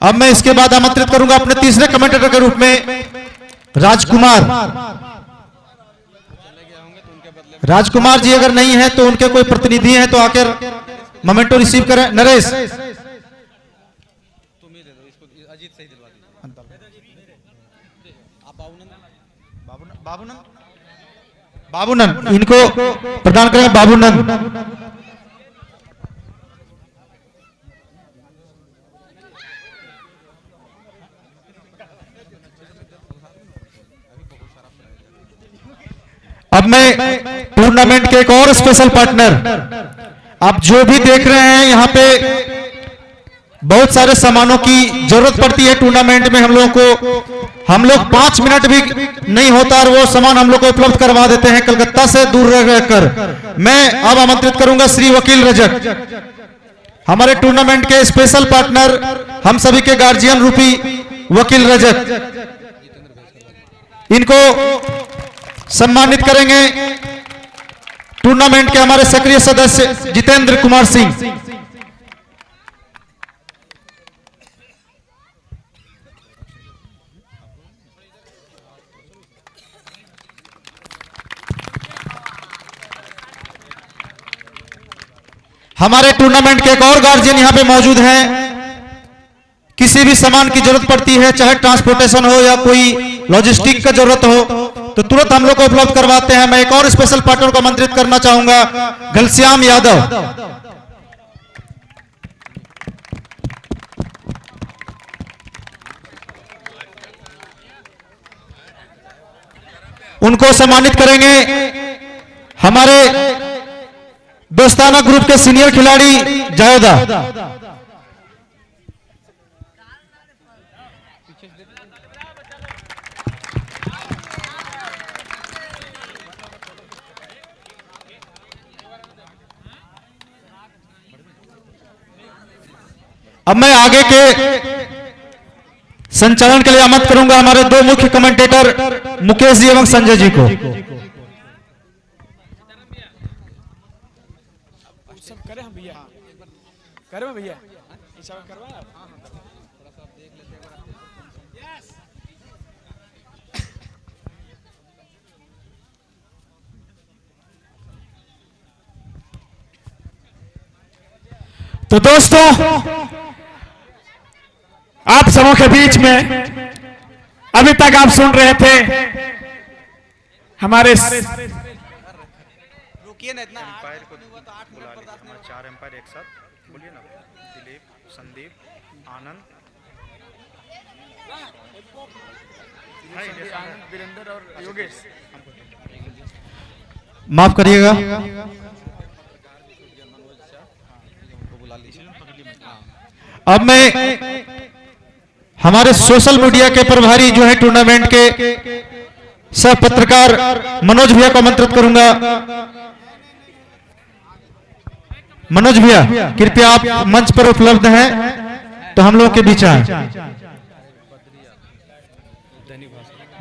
अब मैं इसके बाद आमंत्रित करूंगा अपने तीसरे कमेंटेटर के रूप में राजकुमार। राजकुमार जी अगर नहीं है तो उनके कोई प्रतिनिधि हैं तो आकर मोमेंटो रिसीव करें। नरेश बाबूनंद इनको प्रदान करेंगे। बाबूनंद अब मैं टूर्नामेंट के एक और स्पेशल पार्टनर, आप जो भी देख रहे हैं यहाँ पे बहुत सारे सामानों की जरूरत पड़ती है टूर्नामेंट में। हम लोग 5 मिनट भी नहीं होता और वो सामान हम लोग को उपलब्ध करवा देते हैं कलकत्ता से दूर रहकर। मैं अब आमंत्रित करूंगा श्री वकील रजक, हमारे टूर्नामेंट के स्पेशल पार्टनर, हम सभी के गार्जियन रूपी वकील रजक, इनको सम्मानित करेंगे। टूर्नामेंट के हमारे सक्रिय सदस्य जितेंद्र कुमार सिंह। हमारे टूर्नामेंट के एक और गार्जियन यहां पे मौजूद हैं। किसी भी सामान की जरूरत पड़ती है, चाहे ट्रांसपोर्टेशन हो या कोई लॉजिस्टिक का जरूरत हो, तो तुरंत हम लोग को उपलब्ध करवाते हैं। मैं एक और स्पेशल पार्टनर को आमंत्रित करना चाहूंगा, घनश्याम यादव। उनको सम्मानित करेंगे हमारे दोस्ताना ग्रुप के सीनियर खिलाड़ी जायदा। अब मैं आगे के संचालन के लिए आमंत्रित करूंगा हमारे 2 मुख्य कमेंटेटर मुकेश जी एवं संजय जी को। भैया तो दोस्तों, आप सबों के बीच में अभी तक आप सुन रहे थे हमारे रुकिए ना, इतना एम्पायर को बुला लीजिए। हमारे 4 एम्पायर एक साथ बोलिए ना, दिलीप, संदीप, आनंद, वीरेंद्र और योगेश। माफ करिएगा। अब मैं हमारे सोशल मीडिया के प्रभारी जो है टूर्नामेंट के सह पत्रकार मनोज भैया को आमंत्रित करूंगा। मनोज भैया कृपया आप मंच पर उपलब्ध हैं तो हम लोगों के बीच आए।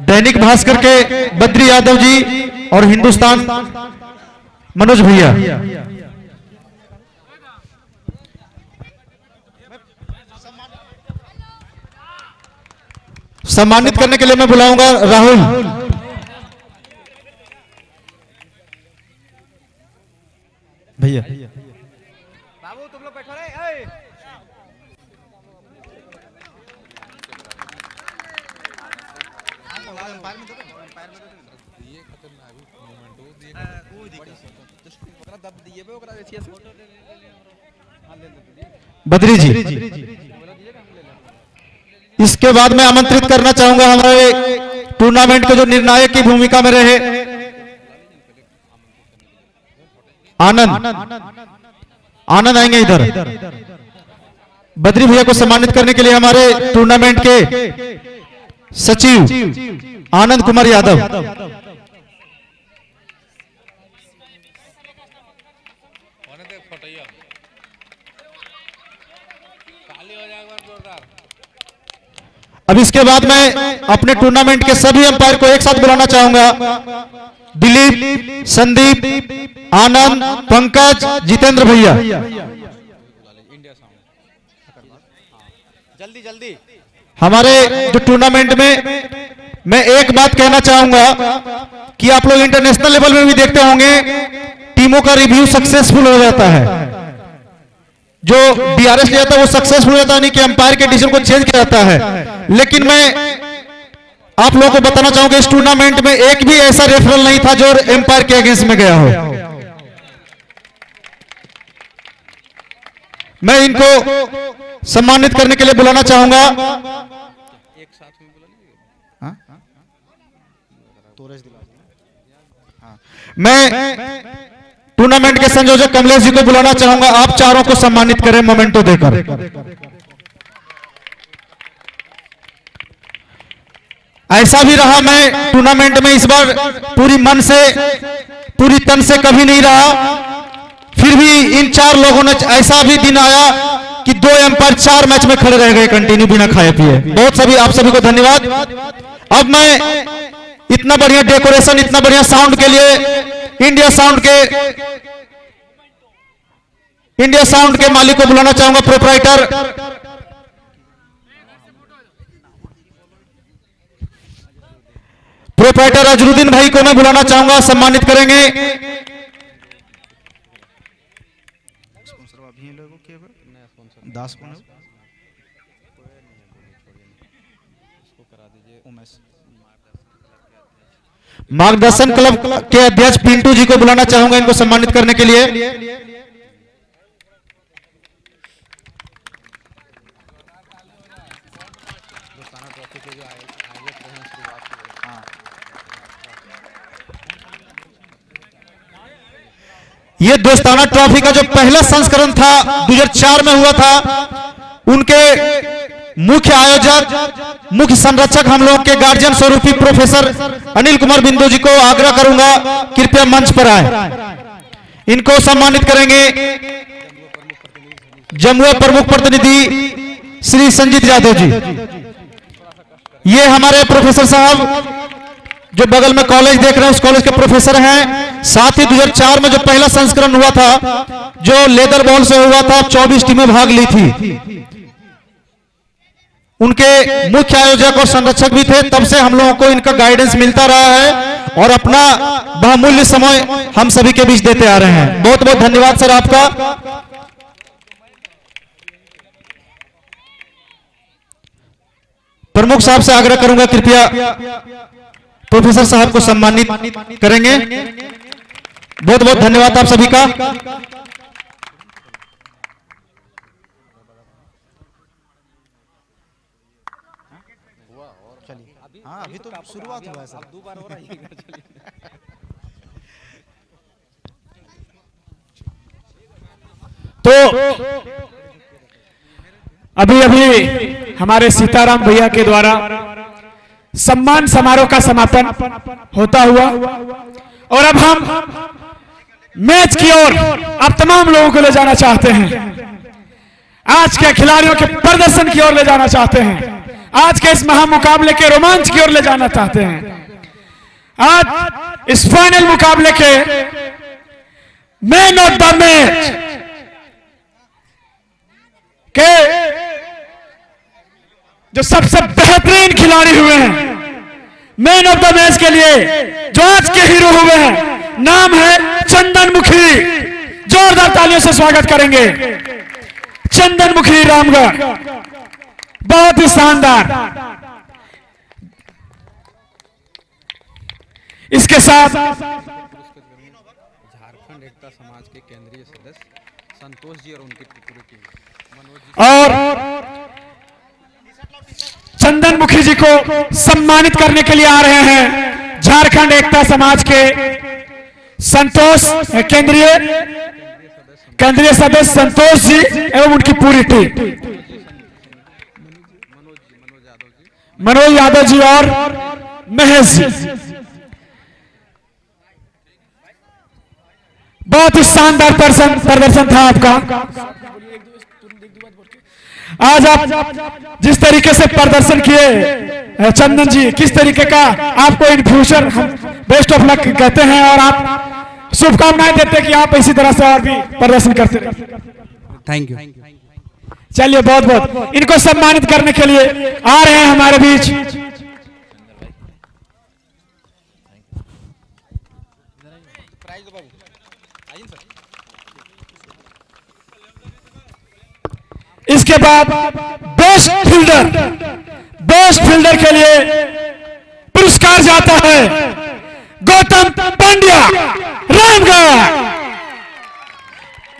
दैनिक भास्कर के बद्री यादव जी और हिंदुस्तान मनोज भैया। सम्मानित करने के लिए मैं बुलाऊंगा राहुल। भैया बाबू तुम लोग बैठो रे। बद्री जी, इसके बाद मैं आमंत्रित करना चाहूंगा हमारे टूर्नामेंट के जो निर्णायक की भूमिका में रहे आनंद आनंद आएंगे इधर। बद्री भैया को सम्मानित करने के लिए हमारे टूर्नामेंट के सचिव आनंद कुमार यादव। अब इसके बाद मैं अपने टूर्नामेंट के सभी अंपायर को एक साथ बुलाना चाहूंगा। दिलीप, संदीप, आनंद, पंकज, जितेंद्र भैया। जल्दी जल्दी हमारे जो टूर्नामेंट में मैं एक बात कहना चाहूंगा कि आप लोग इंटरनेशनल लेवल में भी देखते होंगे टीमों का रिव्यू सक्सेसफुल हो जाता है। जो डीआरएस लिया था वो सक्सेसफुल होता नहीं कि अंपायर के डिसीजन को चेंज किया जाता है। लेकिन मैं आप लोगों को बताना चाहूंगा इस टूर्नामेंट में एक भी ऐसा रेफरल नहीं था जो एम्पायर के अगेंस्ट में गया हो। मैं इनको सम्मानित करने के लिए बुलाना चाहूंगा। एक साथ में बुला लीजिए। मैं टूर्नामेंट के संयोजक कमलेश जी को बुलाना चाहूंगा। आप चारों को सम्मानित करें मोमेंटो देकर। ऐसा भी रहा मैं टूर्नामेंट में इस बार पूरी मन से पूरी तन से कभी नहीं रहा, फिर भी इन 4 लोगों ने ऐसा भी दिन आया कि 2 एम्पायर 4 मैच में खड़े रह गए कंटिन्यू बिना खाए पिए। बहुत आप सभी को धन्यवाद। अब मैं इतना बढ़िया डेकोरेशन, इतना बढ़िया साउंड के लिए इंडिया साउंड के मालिक को बुलाना चाहूंगा, प्रोप्राइटर अजरुद्दीन भाई को मैं बुलाना चाहूंगा, सम्मानित करेंगे। दास मार्गदर्शन क्लब के अध्यक्ष पिंटू जी को बुलाना चाहूंगा इनको सम्मानित करने के लिए। ये दोस्ताना ट्रॉफी का जो पहला संस्करण था 2004 में हुआ था, उनके मुख्य आयोजक, मुख्य संरक्षक हम लोग के गार्जियन स्वरूपी प्रोफेसर अनिल कुमार बिंदु जी को आग्रह करूंगा कृपया मंच पर आए। इनको सम्मानित करेंगे जमुआ प्रमुख प्रतिनिधि श्री संजीत यादव जी। ये हमारे प्रोफेसर साहब जो बगल में कॉलेज देख रहे हैं उस कॉलेज के प्रोफेसर हैं। साथ ही 2004 में जो पहला संस्करण हुआ था जो लेदर बॉल से हुआ था, 24 टीमें भाग ली थी। उनके मुख्य आयोजक और संरक्षक भी थे। तब से हम लोगों को इनका गाइडेंस मिलता रहा है और अपना बहुमूल्य समय हम सभी के बीच देते आ रहे हैं। बहुत बहुत धन्यवाद सर आपका। प्रमुख साहब से आग्रह करूंगा कृपया प्रोफेसर साहब को सम्मानित करेंगे। बहुत बहुत धन्यवाद आप सभी का। हाँ अभी तो शुरुआत हुआ है सर। अब 2 बार हो रहा है। तो अभी अभी हमारे सीताराम भैया के द्वारा सम्मान समारोह का समापन होता हुआ और अब हम मैच की ओर अब तमाम लोगों को ले जाना चाहते हैं। आज के खिलाड़ियों के प्रदर्शन की ओर ले जाना चाहते हैं। आज के इस महामुकाबले के रोमांच की ओर ले जाना चाहते हैं। आज इस फाइनल मुकाबले के मैन ऑफ द मैच के जो सबसे बेहतरीन खिलाड़ी हुए हैं, मैन ऑफ द मैच के लिए जो आज के हीरो हुए हैं, नाम है चंदन मुखी। जोरदार तालियों से स्वागत करेंगे चंदन मुखी रामगढ़। बहुत ही शानदार। इसके साथ झारखंड एकता समाज के केंद्रीय सदस्य संतोष जी और उनकी पूरी टीम मनोज जी और चंदन मुखी जी को सम्मानित करने के लिए आ रहे हैं झारखंड एकता समाज के संतोष केंद्रीय सदस्य संतोष जी एवं उनकी पूरी टीम, मनोज यादव जी और महेश जी। बहुत ही शानदार प्रदर्शन था आपका। आज आप जिस तरीके से प्रदर्शन किए चंदन जी, किस तरीके का आपको in future best of luck कहते हैं और आप शुभकामनाएं देते हैं कि आप इसी तरह से और भी प्रदर्शन करते रहे। Thank you. चलिए बहुत बहुत इनको सम्मानित करने के लिए आ रहे हैं हमारे बीच इसके बाद बेस्ट फील्डर के लिए पुरस्कार जाता है गौतम पांड्या रामगढ़।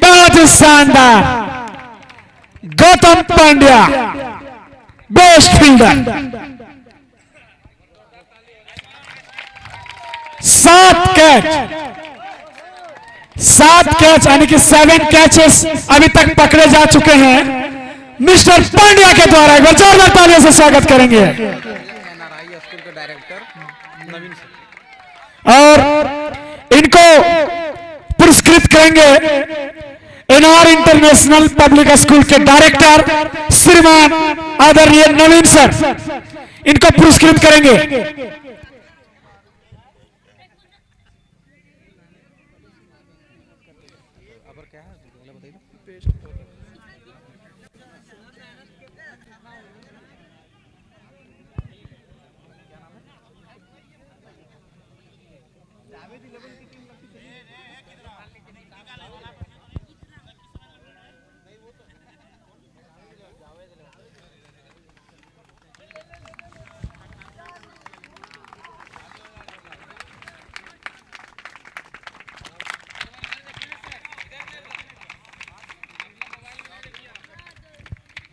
बहुत ही शानदार, Gautam Pandya best fielder. 7 catch यानी कि 7 कैचेस अभी तक पकड़े जा चुके हैं मिस्टर पांड्या के द्वारा। एक बार जोरदार तालियों से स्वागत करेंगे। स्कूल के डायरेक्टर नवीन सर और इनको पुरस्कृत करेंगे एनआर इंटरनेशनल पब्लिक स्कूल के डायरेक्टर श्रीमान आदरणीय नवीन सर, इनको पुरस्कृत करेंगे।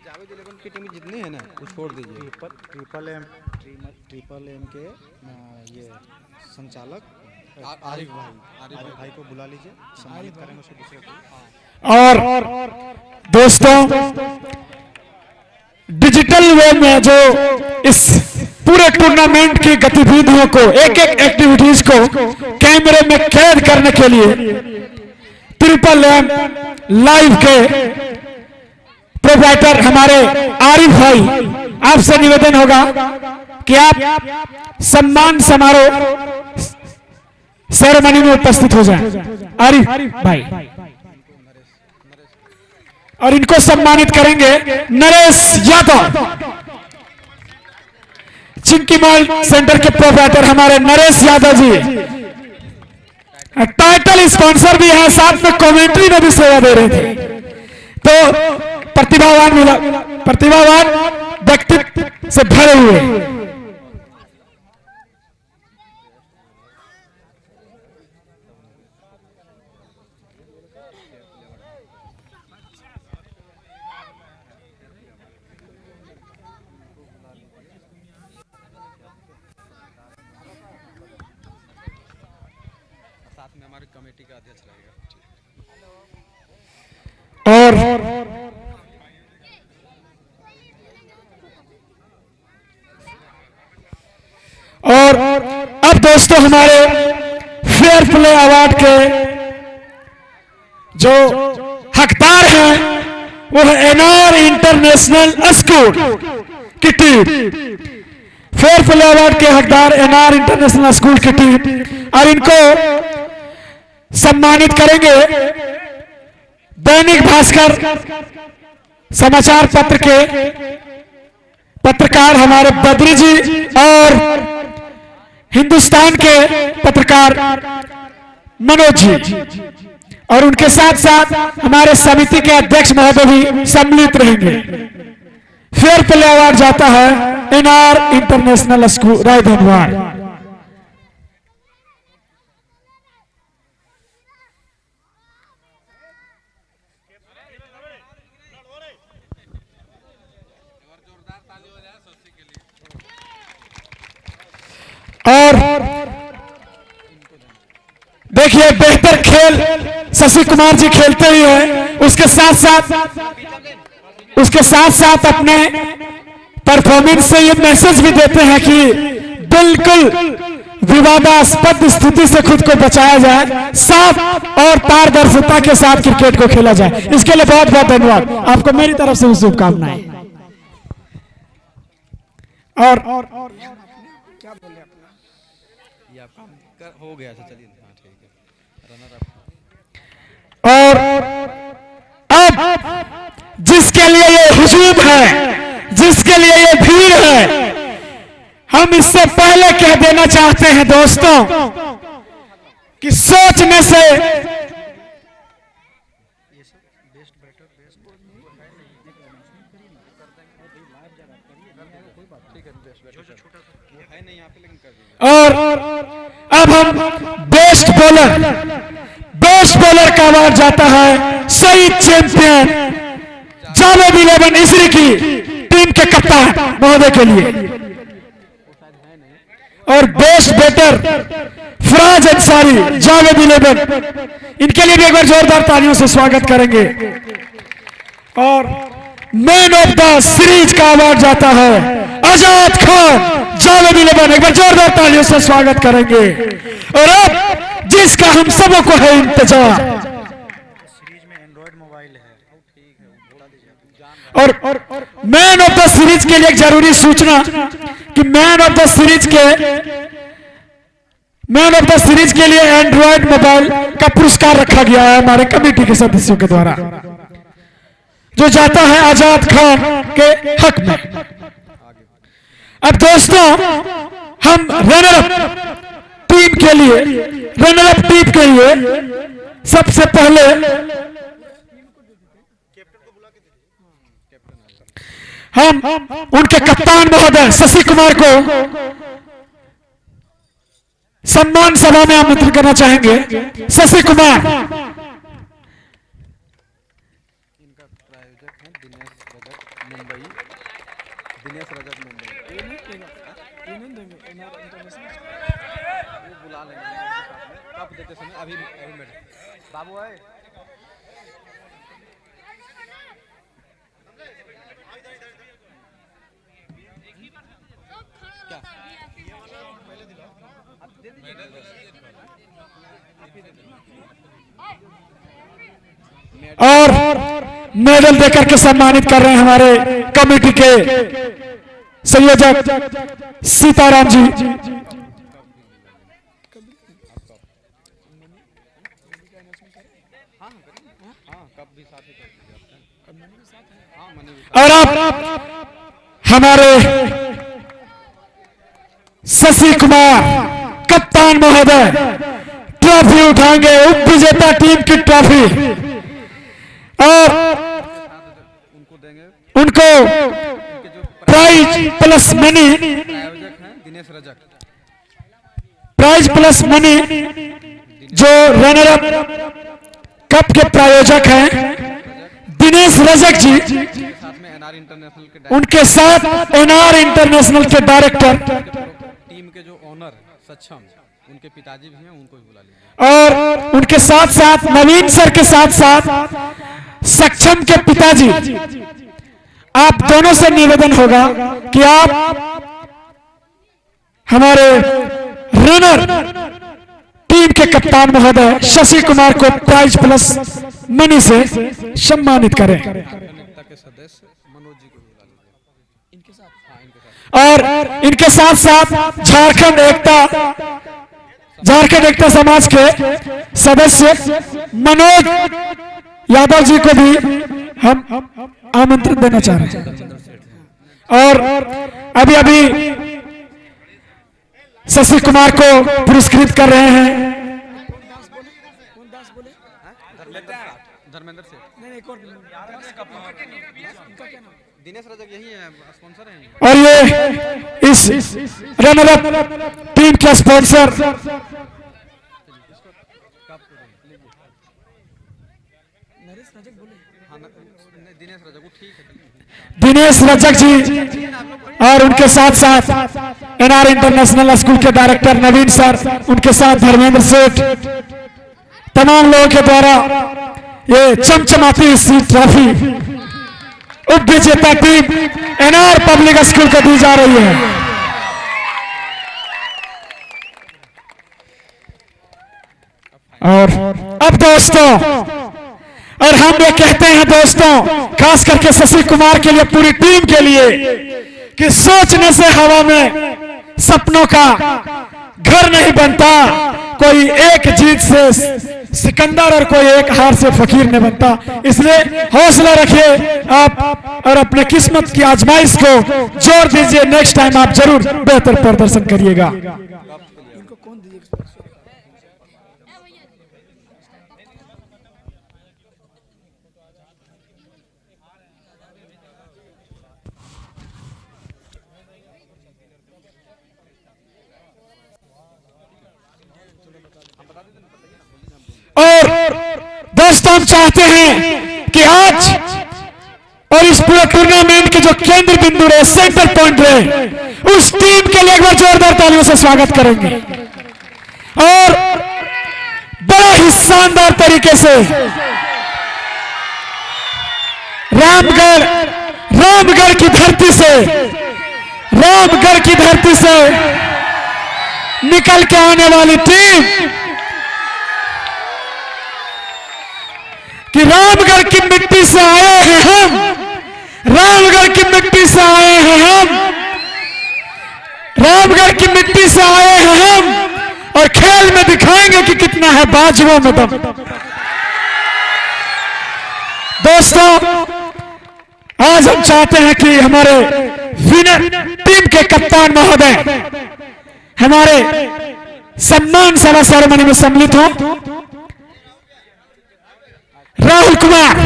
जावेद 11 की टीम जितनी है ना वो छोड़ दीजिए। ट्रिपल एम के ये संचालक आरिफ भाई को बुला लीजिए, सम्मानित करेंगे उसको दूसरे को। और दोस्तों डिजिटल वे में जो इस पूरे टूर्नामेंट की गतिविधियों को एक एक्टिविटीज को कैमरे में कैद करने के लिए ट्रिपल एम लाइव के प्रोप्राइटर हमारे आरिफ भाई, आपसे निवेदन होगा कि आप सम्मान समारोह सेरेमनी में उपस्थित हो जाएं। आरिफ भाई और इनको सम्मानित करेंगे नरेश यादव, चिंकी मॉल सेंटर के प्रोप्राइटर हमारे नरेश यादव जी टाइटल स्पॉन्सर भी हैं, साथ में कमेंट्री में भी सेवा दे रहे थे। तो प्रतिभावान व्यक्तित्व से भरे हुए साथ में हमारी कमेटी का अध्यक्ष रहेगा। और अब दोस्तों हमारे फेयर प्ले अवार्ड के जो हकदार हैं वो है एनआर इंटरनेशनल स्कूल की टीम। फेयर प्ले अवार्ड के हकदार एनआर इंटरनेशनल स्कूल की टीम, और इनको सम्मानित करेंगे दैनिक भास्कर समाचार पत्र के पत्रकार हमारे बद्री जी और हिंदुस्तान के पत्रकार मनोज जी, और उनके साथ साथ हमारे समिति के अध्यक्ष महोदय भी सम्मिलित रहेंगे। फेयर प्ले अवार्ड जाता है एनआर इंटरनेशनल स्कूल रायधनवाड़। और देखिए बेहतर खेल शशि कुमार जी खेलते ही है, उसके साथ साथ अपने परफॉर्मेंस से ये मैसेज भी देते हैं कि बिल्कुल विवादास्पद स्थिति से खुद को बचाया जाए, साफ और पारदर्शिता के साथ क्रिकेट को खेला जाए। इसके लिए बहुत बहुत धन्यवाद, आपको मेरी तरफ से शुभकामनाएं। और क्या बोले अपना हो गया, चलिए रनर अप। और अब जिसके लिए ये हुजूम है, जिसके लिए ये भीड़ है, हम इससे पहले कह देना चाहते हैं दोस्तों कि सोचने से और अब हम बेस्ट बॉलर का अवार्ड जाता है सही चैंपियन जावेद 11 इसरी की टीम के कप्तान महोदय के लिए, और बेस्ट बैटर फराज अंसारी जावेद 11, इनके लिए भी एक बार जोरदार तालियों से स्वागत करेंगे। और मैन ऑफ द सीरीज का अवार्ड जाता है आजाद खान जावेद 11, एक बार जोरदार तालियों से स्वागत करेंगे। और अब जिसका हम सबों को है इंतजार, सीरीज में एंड्रॉइड मोबाइल है, और मैन ऑफ द सीरीज के लिए एक जरूरी सूचना कि मैन ऑफ द सीरीज के लिए एंड्रॉइड मोबाइल का पुरस्कार रखा गया है हमारे कमेटी के सदस्यों के द्वारा, जो जाता है आजाद खान के हक में। अब दोस्तों हम रनर टीम के लिए सबसे पहले हम उनके कप्तान महोदय शशि कुमार को सम्मान सभा में आमंत्रित करना चाहेंगे। शशि कुमार इनका प्रायोजक है दिनेश रजक मुंबई। वो बुला लेंगे कप देते समय, अभी बाबू आए। और मेडल देकर के सम्मानित कर रहे हैं हमारे कमेटी के संयोजक सीताराम जी। और अब हमारे शशि कुमार कप्तान महोदय ट्रॉफी उठाएंगे, उप विजेता टीम की ट्रॉफी, और उनको प्राइज प्लस मनी, प्रायोजक हैं Dinesh Rajak. Prize plus money जो रनर अप कप के प्रायोजक हैं दिनेश रजक जी, साथ में एनआर इंटरनेशनल के उनके साथ एनआर इंटरनेशनल के डायरेक्टर टीम के जो ऑनर सक्षम, उनके पिताजी भी हैं, उनको भी बुला लीजिए। और उनके साथ साथ नवीन सर के साथ साथ सक्षम के पिताजी, आप दोनों से निवेदन होगा कि आप हमारे रनर टीम के कप्तान महोदय शशि कुमार को प्राइज प्लस मनी से सम्मानित करें। के सदस्य मनोज जी को बुला लीजिए। इनके साथ, हाँ इनके साथ, और इनके साथ साथ झारखंड एकता समाज के सदस्य मनोज यादव जी को भी हम आमंत्रण देना चाह रहे हैं। और अभी शशि कुमार को पुरस्कृत कर रहे हैं धर्मेंद्र सेठ, दिनेश रजक यही है, स्पॉन्सर हैं। और ये इस रनर अप टीम के स्पॉन्सर दिनेश रजक जी, और उनके साथ साथ एनआर इंटरनेशनल स्कूल के डायरेक्टर नवीन सर, उनके साथ धर्मेंद्र सेठ, तमाम लोगों के द्वारा ये चमचमाती सी ट्रॉफी उप विजेता टीम एनआर पब्लिक स्कूल को दी जा रही है। और अब दोस्तों, और हम ये कहते हैं दोस्तों, खास करके शशि कुमार के लिए, पूरी टीम के लिए, कि सोचने से हवा में सपनों का घर नहीं बनता, कोई एक जीत से सिकंदर और कोई एक हार से फकीर नहीं बनता। इसलिए हौसला रखिए आप और अपने किस्मत की आजमाइश को जोर दीजिए। नेक्स्ट टाइम आप जरूर बेहतर प्रदर्शन करिएगा। और दोस्तों, हम चाहते हैं कि आज और इस पूरे टूर्नामेंट के जो केंद्र बिंदु रहे, सेंटर पॉइंट रहे, उस टीम के लिए एक बार जोरदार तालियों से स्वागत करेंगे। और बड़ा ही शानदार तरीके से रामगढ़ की धरती से निकल के आने वाली टीम, कि रामगढ़ की मिट्टी से आए हैं हम, रामगढ़ की मिट्टी से आए हैं हम, रामगढ़ की मिट्टी से आए हैं हम, और खेल में दिखाएंगे कि कितना है बाजुओं में दम। दोस्तों, आज हम चाहते हैं कि हमारे विनर टीम के कप्तान महोदय हमारे सम्मान सभा सेरेमनी में सम्मिलित हो। राहुल कुमार,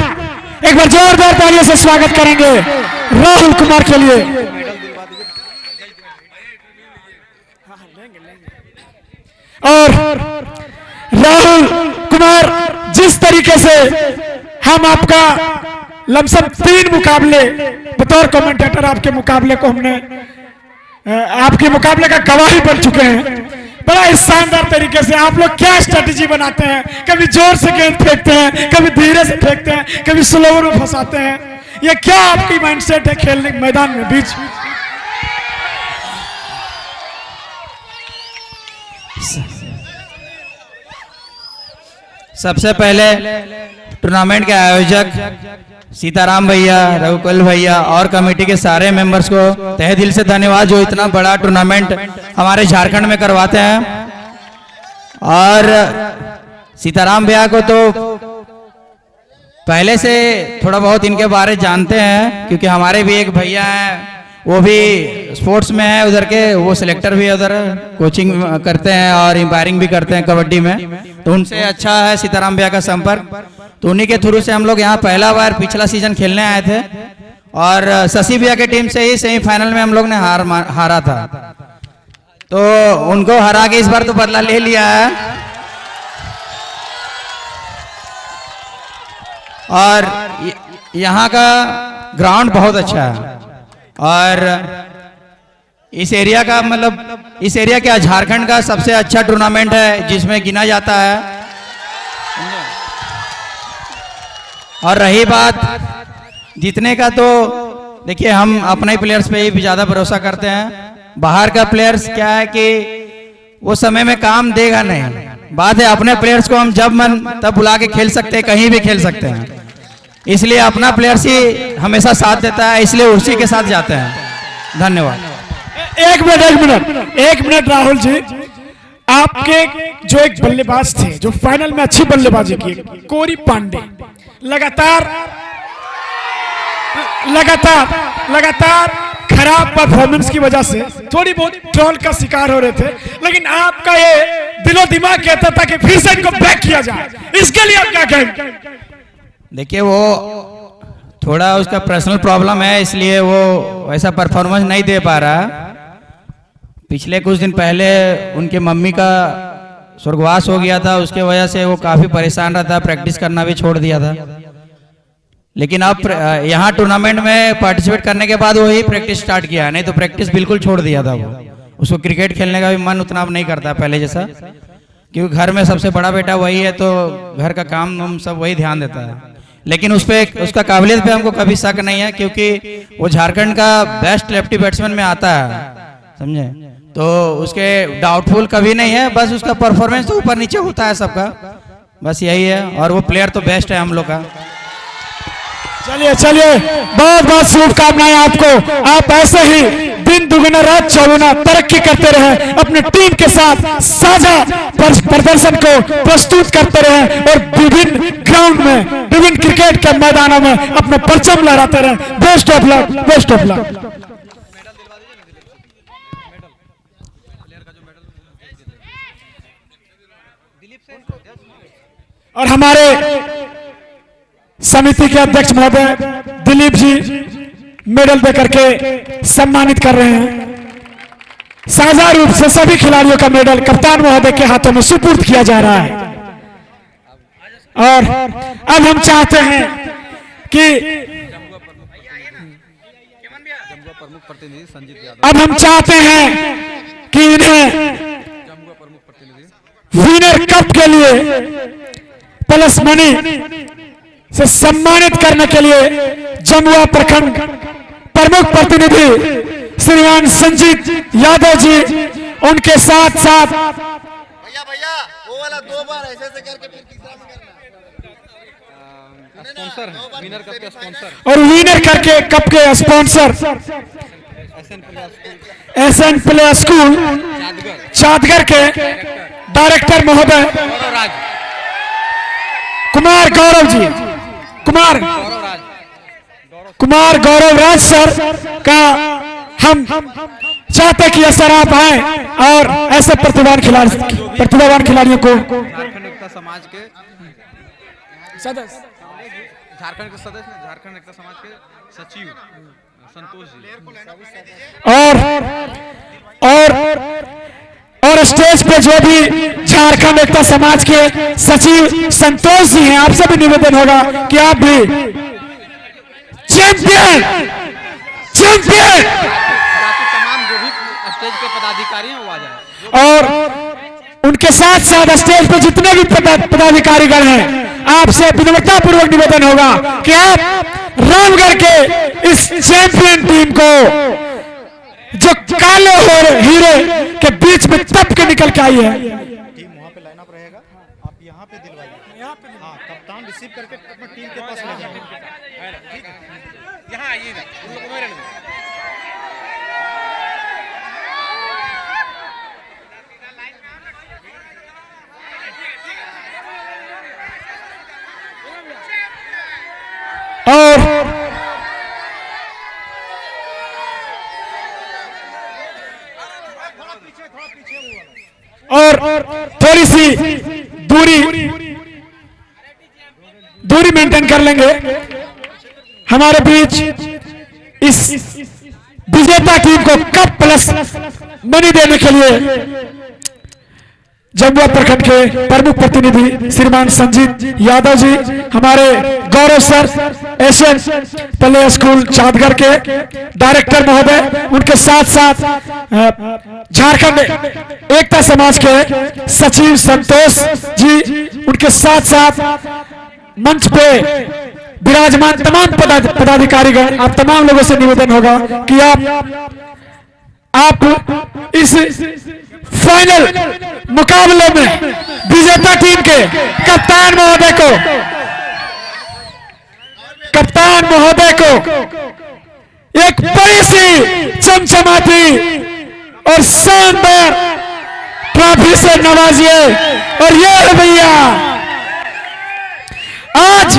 एक बार जोरदार तालियों से स्वागत करेंगे राहुल कुमार के लिए। और राहुल कुमार, जिस तरीके से हम आपका लमसम 3 मुकाबले बतौर कमेंटेटर आपके मुकाबले को हमने आपके मुकाबले का गवाही बन चुके हैं, बड़ा ही शानदार तरीके से आप लोग क्या स्ट्रेटेजी बनाते हैं, कभी जोर से गेंद फेंकते हैं, कभी धीरे से फेंकते हैं, कभी स्लोवर में फंसाते हैं, ये क्या आपकी माइंडसेट है खेलने के मैदान में बीच? सबसे पहले टूर्नामेंट के आयोजक सीताराम भैया, रघुकुल भैया और कमेटी के सारे मेंबर्स को तहे दिल से धन्यवाद, जो इतना बड़ा टूर्नामेंट हमारे झारखंड में करवाते हैं। और सीताराम भैया को तो पहले से थोड़ा बहुत इनके बारे जानते हैं, क्योंकि हमारे भी एक भैया हैं, वो भी स्पोर्ट्स में है उधर के, वो सिलेक्टर भी है उधर, कोचिंग करते हैं और एम्पायरिंग भी करते हैं कबड्डी में, तो उनसे अच्छा है सीताराम भैया का संपर्क। तो उन्हीं के थ्रू से हम लोग यहाँ पहला बार पिछला सीजन खेलने आए थे, और शशि भैया की टीम से ही सेमीफाइनल में हम लोग ने हारा था, तो उनको हरा के इस बार तो बदला ले लिया है। और यहाँ का ग्राउंड बहुत अच्छा है, और इस एरिया का मतलब इस एरिया क्या झारखंड का सबसे अच्छा टूर्नामेंट है जिसमें गिना जाता है। और रही बात जीतने का, तो देखिए हम अपने प्लेयर्स पे ही ज्यादा भरोसा करते हैं। बाहर का प्लेयर्स क्या है कि वो समय में काम देगा नहीं, बात है अपने प्लेयर्स को हम जब मन तब बुला के खेल सकते हैं, कहीं भी खेल सकते हैं, इसलिए अपना प्लेयर्स ही हमेशा साथ देता है, इसलिए उसी के साथ जाते हैं। धन्यवाद। एक मिनट राहुल जी, आपके जो एक बल्लेबाज थे जो फाइनल में अच्छी बल्लेबाजी की, कोरी पांडे, लगातार खराब परफॉर्मेंस की वजह से थोड़ी बहुत ट्रोल का शिकार हो रहे थे, लेकिन आपका ये दिलो दिमाग कहता था कि फिर से इनको बैक किया जाए, इसके लिए आप क्या कहेंगे? देखिए वो थोड़ा उसका पर्सनल प्रॉब्लम है, इसलिए वो ऐसा परफॉर्मेंस नहीं दे पा रहा। पिछले कुछ दिन पहले उनके मम्मी का स्वर्गवास हो गया था, उसके वजह से वो काफी परेशान रहता, प्रैक्टिस करना भी छोड़ दिया था। लेकिन अब यहाँ टूर्नामेंट में पार्टिसिपेट करने के बाद वही प्रैक्टिस स्टार्ट किया, नहीं तो प्रैक्टिस बिल्कुल छोड़ दिया था वो, उसको क्रिकेट खेलने का भी मन उतना नहीं करता पहले जैसा। क्योंकि घर में सबसे बड़ा बेटा वही है, तो घर का काम हम सब वही ध्यान देता है। लेकिन उस पे उसका काबिलियत पे हमको कभी शक नहीं है, क्योंकि वो झारखंड का बेस्ट लेफ्टी बैट्समैन में आता है, समझे। तो उसके डाउटफुल कभी नहीं है, बस उसका परफॉर्मेंस तो ऊपर नीचे होता है सबका, बस यही है। और वो प्लेयर तो बेस्ट है हम लोग का। चलिए चलिए, बहुत बहुत शुभकामनाएं आपको। आप ऐसे ही दिन दुगुना रात चौगुना तरक्की करते रहे, अपने टीम के साथ साझा प्रदर्शन को प्रस्तुत करते रहे और विभिन्न ग्राउंड में, विभिन्न क्रिकेट के मैदानों में अपने परचम लहराते रहे। Best of luck, best of luck. और हमारे समिति के अध्यक्ष महोदय दिलीप जी मेडल देकर के सम्मानित कर रहे हैं। साझा रूप से सभी खिलाड़ियों का मेडल कप्तान महोदय के हाथों में सुपुर्द किया जा रहा है। और अब हम चाहते हैं कि इन्हें विनर कप के लिए प्लस मनी से सम्मानित करने के लिए जमुआ प्रखंड प्रमुख प्रतिनिधि श्रीमान संजीत यादव जी, उनके साथ साथ भैया वो वाला 2 बार ऐसे करके फिर तीसरा में करना स्पॉन्सर, विनर कप के स्पॉन्सर और विनर करके कप के स्पॉन्सर एसएन प्ले स्कूल चादगर के डायरेक्टर महोदय कुमार गौरव जी, कुमार गौरव राज सर का हम चाहते कि सर आप आए और ऐसे प्रतिभावान खिलाड़ियों को झारखंड एकता समाज के सदस्य, झारखंड एकता समाज के सचिव संतोष जी और स्टेज पे जो भी झारखंड एकता समाज के सचिव संतोष जी हैं, आपसे भी निवेदन होगा कि आप भी चैंपियन तमाम जो भी स्टेज के पदाधिकारी हैं वो आ जाए। और उनके साथ साथ स्टेज पे जितने भी पदाधिकारीगण हैं, आपसे विनम्रता पूर्वक निवेदन होगा कि आप रामगढ़ के इस चैंपियन टीम को, जो काले और हीरे के बीच में तप के निकल के आई है, टीम वहाँ पे लाइनअप रहेगा, आप यहाँ पे दिलवाइए। हाँ, कप्तान रिसीव करके अपनी टीम के पास ले जाएंगे। यहाँ आइए ना, उन लोगों को रहने दो। और थोड़ी सी दूरी मेंटेन कर लेंगे। हमारे बीच इस विजेता टीम को कप प्लस मनी देने के लिए जमुआ प्रखंड के प्रमुख प्रतिनिधि श्रीमान संजीत यादव जी, हमारे गौरव सर एशियन प्ले स्कूल चादगर के डायरेक्टर महोदय, उनके साथ साथ झारखंड एकता समाज के सचिव संतोष जी, उनके साथ साथ मंच पे विराजमान तमाम पदाधिकारीगण, आप तमाम लोगों से निवेदन होगा कि आप इस फाइनल मुकाबले में विजेता टीम के कप्तान महोदय को एक बड़ी सी चमचमाती और शानदार ट्रॉफी से नवाजिए। और ये है भैया, आज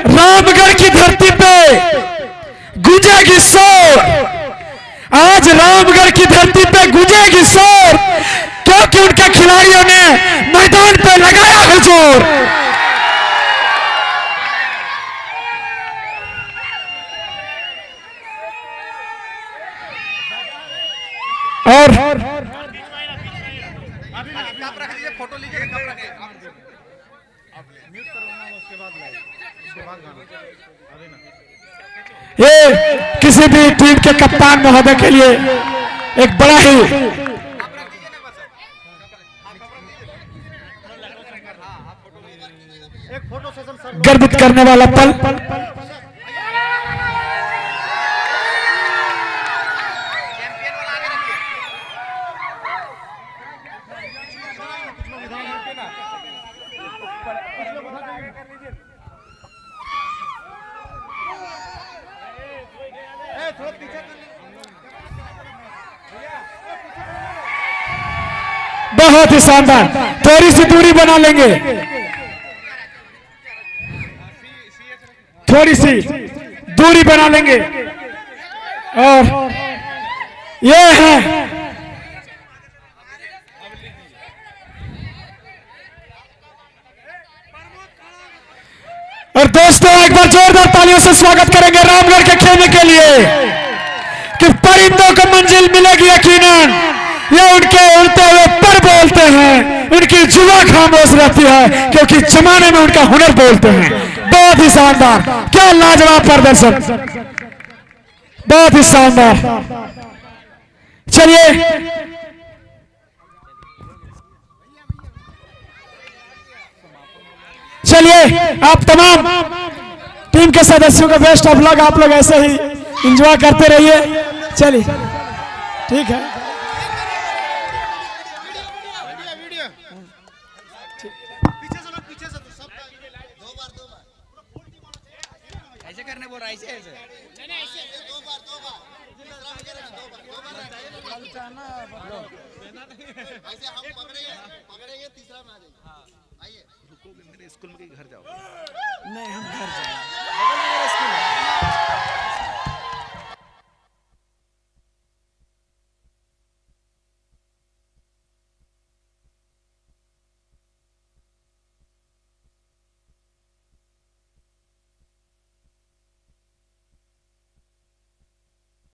रामगढ़ की धरती पे गूंजेगी शोर, आज रामगढ़ की धरती पे गूंजेगी शोर, क्योंकि उनके खिलाड़ियों ने मैदान पे लगाया है जोर। और फोटो लीजिए, ये किसी भी टीम के कप्तान महोदय के लिए एक बड़ा ही गर्वित करने वाला पल। बहुत ही शानदार, थोड़ी सी दूरी बना लेंगे, थोड़ी सी दूरी बना लेंगे और ये है और दोस्तों एक बार जोरदार तालियों से स्वागत करेंगे रामगढ़ के खेलने के लिए कि परिंदों को मंजिल मिलेगी यकीनन। ये उनके उड़ते हुए पर बोलते हैं, उनकी जुबां खामोश रहती है क्योंकि जमाने में उनका हुनर बोलते हैं। बहुत ही शानदार, क्या लाजवाब प्रदर्शन, बहुत ही शानदार। चलिए चलिए आप तमाम टीम के सदस्यों का बेस्ट ऑफ लक, आप लोग ऐसे ही एंजॉय करते रहिए। चलिए ठीक है, ऐसे करने बोल रहा है, ऐसे ऐसे तीसरा में आ जाइए। आइए स्कूल में घर जाओ। नहीं हम घर जाएंगे।